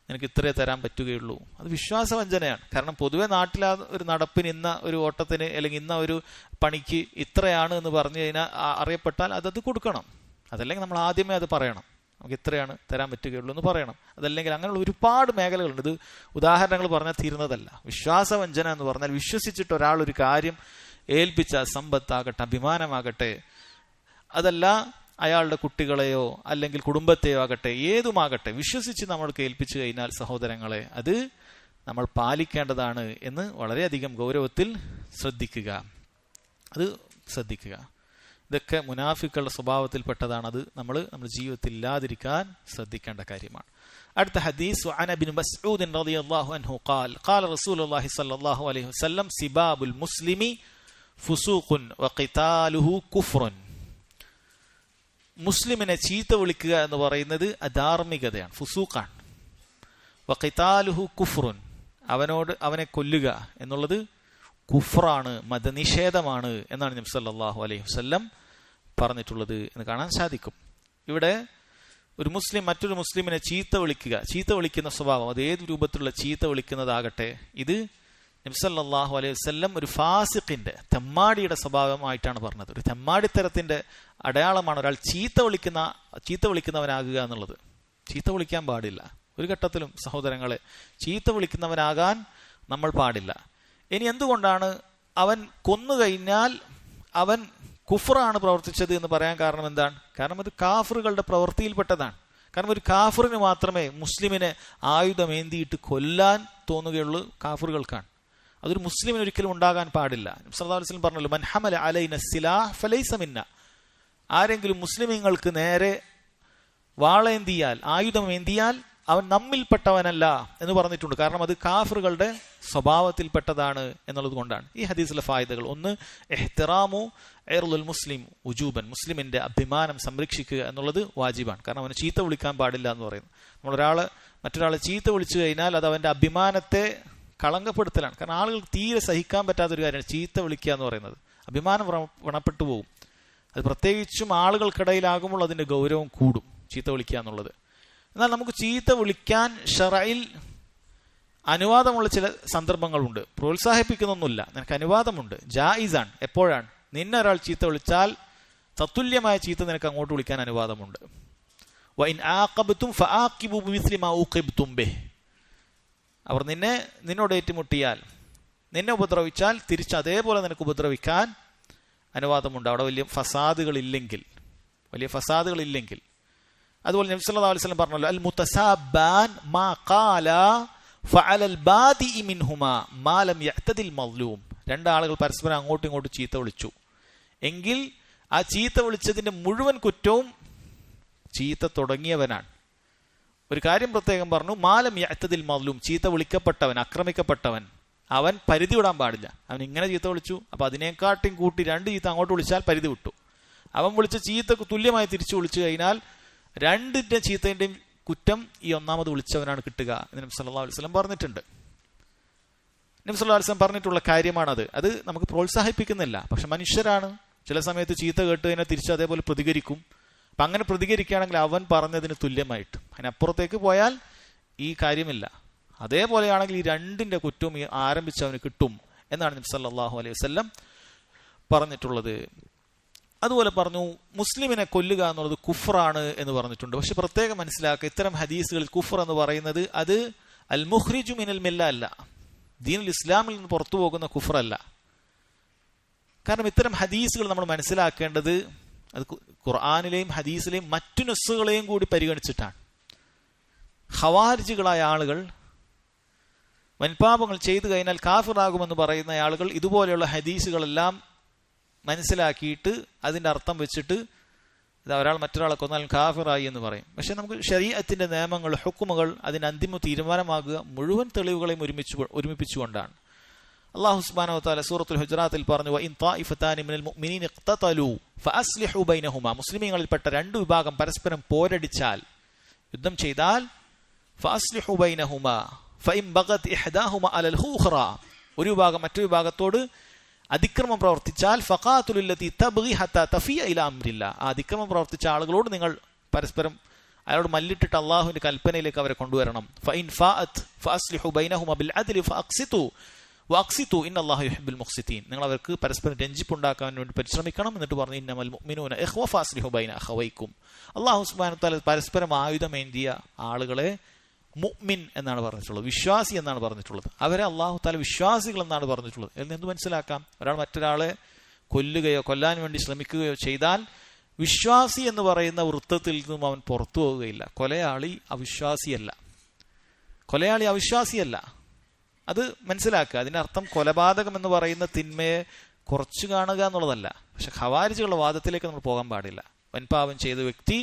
എനിക്ക് ഇത്രേ തരാൻ പറ്റുകയുള്ളൂ. അത് വിശ്വാസവഞ്ചനയാണ്. കാരണം പൊതുവെ നാട്ടിൽ ഒരു നടപ്പിന്, ഇന്ന ഒരു ഓട്ടത്തിന് അല്ലെങ്കിൽ ഇന്ന ഒരു പണിക്ക് ഇത്രയാണ് എന്ന് പറഞ്ഞു കഴിഞ്ഞാൽ അറിയപ്പെട്ടാൽ അത് കൊടുക്കണം. അതല്ലെങ്കിൽ നമ്മൾ ആദ്യമേ അത് പറയണം, നമുക്ക് ഇത്രയാണ് തരാൻ പറ്റുകയുള്ളൂ എന്ന് പറയണം. അതല്ലെങ്കിൽ അങ്ങനെയുള്ള ഒരുപാട് മേഖലകളുണ്ട്. ഇത് ഉദാഹരണങ്ങൾ പറഞ്ഞാൽ തീരുന്നതല്ല. വിശ്വാസവഞ്ചന എന്ന് പറഞ്ഞാൽ വിശ്വസിച്ചിട്ട് ഒരാളൊരു കാര്യം ഏൽപ്പിച്ച, സമ്പത്താകട്ടെ അഭിമാനമാകട്ടെ, അതല്ല അയാളുടെ കുട്ടികളെയോ അല്ലെങ്കിൽ കുടുംബത്തെയോ ആകട്ടെ, ഏതുമാകട്ടെ, വിശ്വസിച്ച് നമ്മൾക്ക് ഏൽപ്പിച്ചു കഴിഞ്ഞാൽ സഹോദരങ്ങളെ അത് നമ്മൾ പാലിക്കേണ്ടതാണ് എന്ന് വളരെയധികം ഗൗരവത്തിൽ ശ്രദ്ധിക്കുക. ഇതൊക്കെ മുനാഫിക്കുകളുടെ സ്വഭാവത്തിൽപ്പെട്ടതാണ്. അത് നമ്മുടെ ജീവിതത്തിൽ ഇല്ലാതിരിക്കാൻ ശ്രദ്ധിക്കേണ്ട കാര്യമാണ്. അടുത്ത ഹദീസ്, അൻ ഇബ്നു മസ്ഊദ് റളിയല്ലാഹു അൻഹു ഖാൽ ഖാല റസൂലുള്ളാഹി സ്വല്ലല്ലാഹു അലൈഹി വസല്ലം സിബാബുൽ മുസ്ലിമി ഫുസൂഖുൻ വഖിതാലുഹു കുഫ്റുൻ. മുസ്ലിമിനെ ചീത്ത വിളിക്കുക എന്ന് പറയുന്നത് അധാർമികതയാണ്, ഫുസൂഖാണ്. വഖിതാലുഹു കുഫ്റുൻ, അവനെ കൊല്ലുക എന്നുള്ളത് കുഫ്റാണ്, മതനിഷേധമാണ് എന്നാണ് നബി സല്ലല്ലാഹു അലൈഹി വസല്ലം പറഞ്ഞിട്ടുള്ളത് എന്ന് കാണാൻ സാധിക്കും. ഇവിടെ ഒരു മുസ്ലിം മറ്റൊരു മുസ്ലിമിനെ ചീത്ത വിളിക്കുന്ന സ്വഭാവം, അത് ഏത് രൂപത്തിലുള്ള ചീത്ത വിളിക്കുന്നതാകട്ടെ, ഇത് നബി സല്ലല്ലാഹു അലൈഹി വസല്ലം ഒരു ഫാസിഖിന്റെ, തെമ്മാടിയുടെ സ്വഭാവമായിട്ടാണ് പറഞ്ഞത്. ഒരു തെമ്മാടിത്തരത്തിന്റെ അടയാളമാണ് ഒരാൾ ചീത്ത വിളിക്കുന്നവനാകുക എന്നുള്ളത്. ചീത്ത വിളിക്കാൻ പാടില്ല ഒരു ഘട്ടത്തിലും സഹോദരങ്ങളെ. ചീത്ത വിളിക്കുന്നവനാകാൻ നമ്മൾ പാടില്ല. ഇനി എന്തുകൊണ്ടാണ് അവൻ കൊന്നുകഴിഞ്ഞാൽ അവൻ കുഫ്റാണ് പ്രവർത്തിച്ചത് എന്ന് പറയാൻ കാരണം എന്താണ്? കാരണം അത് കാഫറുകളുടെ പ്രവൃത്തിയിൽപ്പെട്ടതാണ്. കാരണം ഒരു കാഫിറിന് മാത്രമേ മുസ്ലിമിനെ ആയുധമേന്തിയിട്ട് കൊല്ലാൻ തോന്നുകയുള്ളൂ, കാഫിറുകൾക്കാണ്. അതൊരു മുസ്ലിമിന് ഒരിക്കലും ഉണ്ടാകാൻ പാടില്ല. നബി സല്ലല്ലാഹു അലൈഹി വസല്ലം പറഞ്ഞല്ലോ, മൻ ഹമല അലൈന സിലാഹ് ഫലൈസ മിന്ന. ആരെങ്കിലും മുസ്ലിമീങ്ങൾക്ക് നേരെ വാളേന്തിയാൽ, ആയുധമേന്തിയാൽ അവൻ നമ്മിൽപ്പെട്ടവനല്ല എന്ന് പറഞ്ഞിട്ടുണ്ട്. കാരണം അത് കാഫിറുകളുടെ സ്വഭാവത്തിൽപ്പെട്ടതാണ് എന്നുള്ളത് കൊണ്ടാണ്. ഈ ഹദീസിലെ ഫായിദകൾ: ഒന്ന്, ഇഹ്തിറാമു ഇർളുൽ മുസ്ലിം ഉജൂബൻ, മുസ്ലിമിന്റെ അഭിമാനം സംരക്ഷിക്കുക എന്നുള്ളത് വാജിബാണ്. കാരണം അവന് ചീത്ത വിളിക്കാൻ പാടില്ല എന്ന് പറയുന്നു. മറ്റൊരാളെ ചീത്ത വിളിച്ചു കഴിഞ്ഞാൽ അത് അവന്റെ അഭിമാനത്തെ കളങ്കപ്പെടുത്തലാണ്. കാരണം ആളുകൾ തീരെ സഹിക്കാൻ പറ്റാത്തൊരു കാര്യമാണ് ചീത്ത വിളിക്കുക എന്ന് പറയുന്നത്. അഭിമാനം വ്രണപ്പെട്ടു പോകും. അത് പ്രത്യേകിച്ചും ആളുകൾക്കിടയിലാകുമ്പോൾ അതിന്റെ ഗൗരവം കൂടും, ചീത്ത വിളിക്കുക എന്നുള്ളത്. എന്നാൽ നമുക്ക് ചീത്ത വിളിക്കാൻ ശറയിൽ അനുവാദമുള്ള ചില സന്ദർഭങ്ങളുണ്ട്. പ്രോത്സാഹിപ്പിക്കുന്നൊന്നുമില്ല, നിനക്ക് അനുവാദമുണ്ട്, ജായിസാണ്. എപ്പോഴാണ്? നിന്നെ ഒരാൾ ചീത്ത വിളിച്ചാൽ തത്തുല്യമായ ചീത്ത നിനക്ക് അങ്ങോട്ട് വിളിക്കാൻ അനുവാദമുണ്ട്. വഇൻ ആഖബതും ഫആഖിബു ബിമിസ്ലി മാ ഉഖിബ്തും ബിഹി. അവർ നിന്നോട് ഏറ്റുമുട്ടിയാൽ, നിന്നെ ഉപദ്രവിച്ചാൽ തിരിച്ച് അതേപോലെ നിനക്ക് ഉപദ്രവിക്കാൻ അനുവാദമുണ്ട്, അവിടെ വലിയ ഫസാദുകളില്ലെങ്കിൽ. അതുപോലെ നബി സല്ലല്ലാഹു അലൈഹി വസല്ലം പറഞ്ഞല്ലോ, അൽ മുതസാബാൻ മാ ഖാല ഫഅലൽ ബാദിഇ മിൻഹുമാ മാ ലം യഅ്തദിൽ മദ്ലൂം. രണ്ടാളുകൾ പരസ്പരം അങ്ങോട്ടും ഇങ്ങോട്ടും ചീത്ത വിളിച്ചു എങ്കിൽ ആ ചീത്ത വിളിച്ചതിന്റെ മുഴുവൻ കുറ്റവും ചീത്ത തുടങ്ങിയവനാണ്. ഒരു കാര്യം പ്രത്യേകം പറഞ്ഞു, മാലം യഅ്തദിൽ മദ്ലൂം, ചീത്ത വിളിക്കപ്പെട്ടവൻ, ആക്രമിക്കപ്പെട്ടവൻ, അവൻ പരിധി വിടാൻ പാടില്ല. അവൻ ഇങ്ങനെ ചീത്ത വിളിച്ചു, അപ്പൊ അതിനെക്കാട്ടും കൂട്ടി 2 ചീത്ത അങ്ങോട്ട് വിളിച്ചാൽ പരിധി വിട്ടു. അവൻ വിളിച്ച ചീത്തക്ക് തുല്യമായി തിരിച്ചു വിളിച്ചു കഴിഞ്ഞാൽ 2 ചീത്തന്റെയും കുറ്റം ഈ ഒന്നാമത് വിളിച്ചവനാണ് കിട്ടുക എന്ന് നബി സല്ലല്ലാഹു അലൈഹി വസല്ലം പറഞ്ഞിട്ടുണ്ട്. നബി സല്ലല്ലാഹു അലൈഹി വസല്ലം പറഞ്ഞിട്ടുള്ള കാര്യമാണത്. അത് നമുക്ക് പ്രോത്സാഹിപ്പിക്കുന്നില്ല. പക്ഷെ മനുഷ്യരാണ്, ചില സമയത്ത് ചീത്ത കേട്ട് കഴിഞ്ഞാൽ തിരിച്ച് അതേപോലെ പ്രതികരിക്കും. അപ്പം അങ്ങനെ പ്രതികരിക്കുകയാണെങ്കിൽ അവൻ പറഞ്ഞതിന് തുല്യമായിട്ട്, അതിനപ്പുറത്തേക്ക് പോയാൽ ഈ കാര്യമില്ല. അതേപോലെയാണെങ്കിൽ ഈ 2ന്റെ കുറ്റവും ഈ ആരംഭിച്ചവന് കിട്ടും എന്നാണ് നബി സല്ലല്ലാഹു അലൈഹി വസല്ലം പറഞ്ഞിട്ടുള്ളത്. അതുപോലെ പറഞ്ഞു, മുസ്ലിമിനെ കൊല്ലുക എന്നുള്ളത് കുഫ്റാണ് എന്ന് പറഞ്ഞിട്ടുണ്ട്. പക്ഷെ പ്രത്യേകം മനസ്സിലാക്കുക, ഇത്തരം ഹദീസുകളിൽ കുഫ്ർ എന്ന് പറയുന്നത് അത് അൽ മുഖ്രിജു മിനൽ മില്ല അല്ല, ദീനുൽ ഇസ്ലാമിൽ നിന്ന് പുറത്തു പോകുന്ന കുഫ്റല്ല. കാരണം ഇത്തരം ഹദീസുകൾ നമ്മൾ മനസ്സിലാക്കേണ്ടത് അത് ഖുർആനിലെയും ഹദീസിലെയും മറ്റു നസ്സുകളെയും കൂടി പരിഗണിച്ചിട്ടാണ്. ഖവാരിജികളായ ആളുകൾ, വൻപാപങ്ങൾ ചെയ്തു കഴിഞ്ഞാൽ കാഫിറാകുമെന്ന് പറയുന്ന ആളുകൾ ഇതുപോലെയുള്ള ഹദീസുകളെല്ലാം മനസ്സിലാക്കിയിട്ട് അതിന്റെ അർത്ഥം വെച്ചിട്ട് ഇത് ഒരാൾ മറ്റൊരാളെ കൊന്നാൽ കാഫിറായി എന്ന് പറയും. പക്ഷെ നമുക്ക് ശരീഅത്തിന്റെ നിയമങ്ങൾ, ഹുക്കുമുകൾ, അതിന് അന്തിമ തീരുമാനമാകുക മുഴുവൻ തെളിവുകളെയും ഒരുമിപ്പിച്ചുകൊണ്ടാണ്. അല്ലാഹു സുബ്ഹാനഹു വ തആല സൂറത്തുൽ ഹുജറാത്തിൽ പറഞ്ഞു, വഇൻ ത്വായിഫതാനി മിനൽ മുഅ്മിനീന ഇഖ്തതലൂ ഫഅസ്ലിഹു ബൈനഹുമാ. മുസ്ലിമീങ്ങളിൽപ്പെട്ട 2 വിഭാഗം പരസ്പരം പോരടിച്ചാൽ, യുദ്ധം ചെയ്താൽ, ഫഅസ്ലിഹു ബൈനഹുമാ ഫഇൻ ബഗത് ഇഹ്ദാഹുമാ അലൽ ഖുഖറ, ഒരു വിഭാഗം മറ്റൊരു വിഭാഗത്തോട് അതിക്രമം പ്രവർത്തിച്ചാൽ, ഫഖാതുലുല്ലതി തബ്ഗി ഹത്താ തഫിയ ഇലാ അംരില്ലാ. ആ അതിക്രമം പ്രവർത്തിച്ച ആളുകളോട് നിങ്ങൾ പരസ്പരം അയാളോട് മല്ലിട്ടിട്ട് അള്ളാഹുവിന്റെ കൽപ്പനയിലേക്ക് അവരെ കൊണ്ടുവരണം. ഫഇൻ ഫാഅത് ഫഅസ്ലിഹു ബൈനഹുമാ ബിൽ അദ്ലി ഫഅഖ്സിതു വഅഖ്സിതു ഇന്നല്ലാഹു യുഹിബ്ബുൽ മുഖ്സിതീൻ. നിങ്ങൾ അവർക്ക് പരസ്പരം രഞ്ജിപ്പുണ്ടാക്കാൻ വേണ്ടി പരിശ്രമിക്കണം. എന്നിട്ട് പറഞ്ഞു, ഇന്നമൽ മുഅ്മിനൂന ഇഖ്വ ഫഅസ്ലിഹു ബൈന അഖവൈക്കും. അല്ലാഹു സുബ്ഹാനഹു വ തആല പരസ്പരം ആയുധമേന്തിയ ആളുകളെ മുഅ്മിൻ എന്നാണ് പറഞ്ഞിട്ടുള്ളത്, വിശ്വാസി എന്നാണ് പറഞ്ഞിട്ടുള്ളത്. അവരെ അല്ലാഹു തആല വിശ്വാസികൾ എന്നാണ് പറഞ്ഞിട്ടുള്ളത്. ഇതിൽ നിന്ന് മനസ്സിലാക്കാം, ഒരാൾ മറ്റൊരാളെ കൊല്ലുകയോ കൊല്ലാൻ വേണ്ടി ശ്രമിക്കുകയോ ചെയ്താൽ വിശ്വാസി എന്ന് പറയുന്ന വൃത്തത്തിൽ നിന്നും അവൻ പുറത്തു പോവുകയില്ല. കൊലയാളി അവിശ്വാസിയല്ല. അത് മനസ്സിലാക്കുക. അതിന്റെ അർത്ഥം കൊലപാതകം എന്ന് പറയുന്ന തിന്മയെ കുറച്ചു കാണുക എന്നുള്ളതല്ല. പക്ഷെ ഖവാരിജികളുടെ വാദത്തിലേക്ക് നമ്മൾ പോകാൻ പാടില്ല. വൻപാപം ചെയ്ത വ്യക്തി,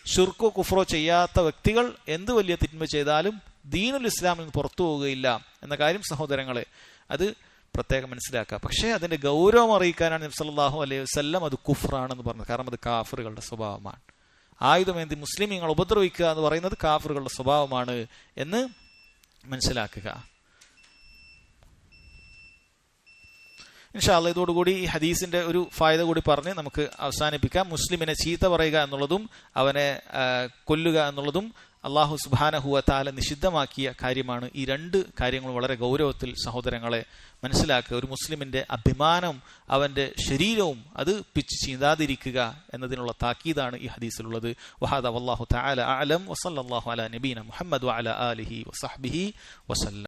ശിർക്കോ കുഫ്രോ ചെയ്യാത്ത വ്യക്തികൾ എന്ത് വലിയ തിന്മ ചെയ്താലും ദീനുൽ ഇസ്ലാമിൽ നിന്ന് പുറത്തു പോവുകയില്ല എന്ന കാര്യം സഹോദരങ്ങളെ അത് പ്രത്യേകം മനസ്സിലാക്കുക. പക്ഷേ അതിന്റെ ഗൗരവം അറിയിക്കാനാണ് നബി സല്ലല്ലാഹു അലൈഹി വസല്ലം അത് കുഫ്റാണെന്ന് പറഞ്ഞത്. കാരണം അത് കാഫിറുകളുടെ സ്വഭാവമാണ്. ആയുധമേന്തി മുസ്ലിമീങ്ങൾ ഉപദ്രവിക്കുക എന്ന് പറയുന്നത് കാഫിറുകളുടെ സ്വഭാവമാണ് എന്ന് മനസ്സിലാക്കുക. ഇൻഷാ അല്ലാഹ് ഇതോടുകൂടി ഈ ഹദീസിന്റെ ഒരു ഫായദ കൂടി പറഞ്ഞ് നമുക്ക് അവസാനിപ്പിക്കാം. മുസ്ലിമിനെ ചീത്ത പറയുക എന്നുള്ളതും അവനെ കൊല്ലുക എന്നുള്ളതും അല്ലാഹു സുബ്ഹാനഹു വ തആല നിഷിദ്ധമാക്കിയ കാര്യമാണ്. ഈ 2 കാര്യങ്ങളും വളരെ ഗൗരവത്തിൽ സഹോദരങ്ങളെ മനസ്സിലാക്കുക. ഒരു മുസ്ലിമിന്റെ അഭിമാനവും അവന്റെ ശരീരവും അത് പിച്ച് ചീന്താതിരിക്കുക എന്നതിനുള്ള താക്കീതാണ് ഈ ഹദീസിലുള്ളത്. വഹാദ വല്ലാഹു തആല അഅലം വസല്ലല്ലാഹു അലാ നബീന മുഹമ്മദ് വഅലാ ആലിഹി വസഹ്ബിഹി വസല്ലം.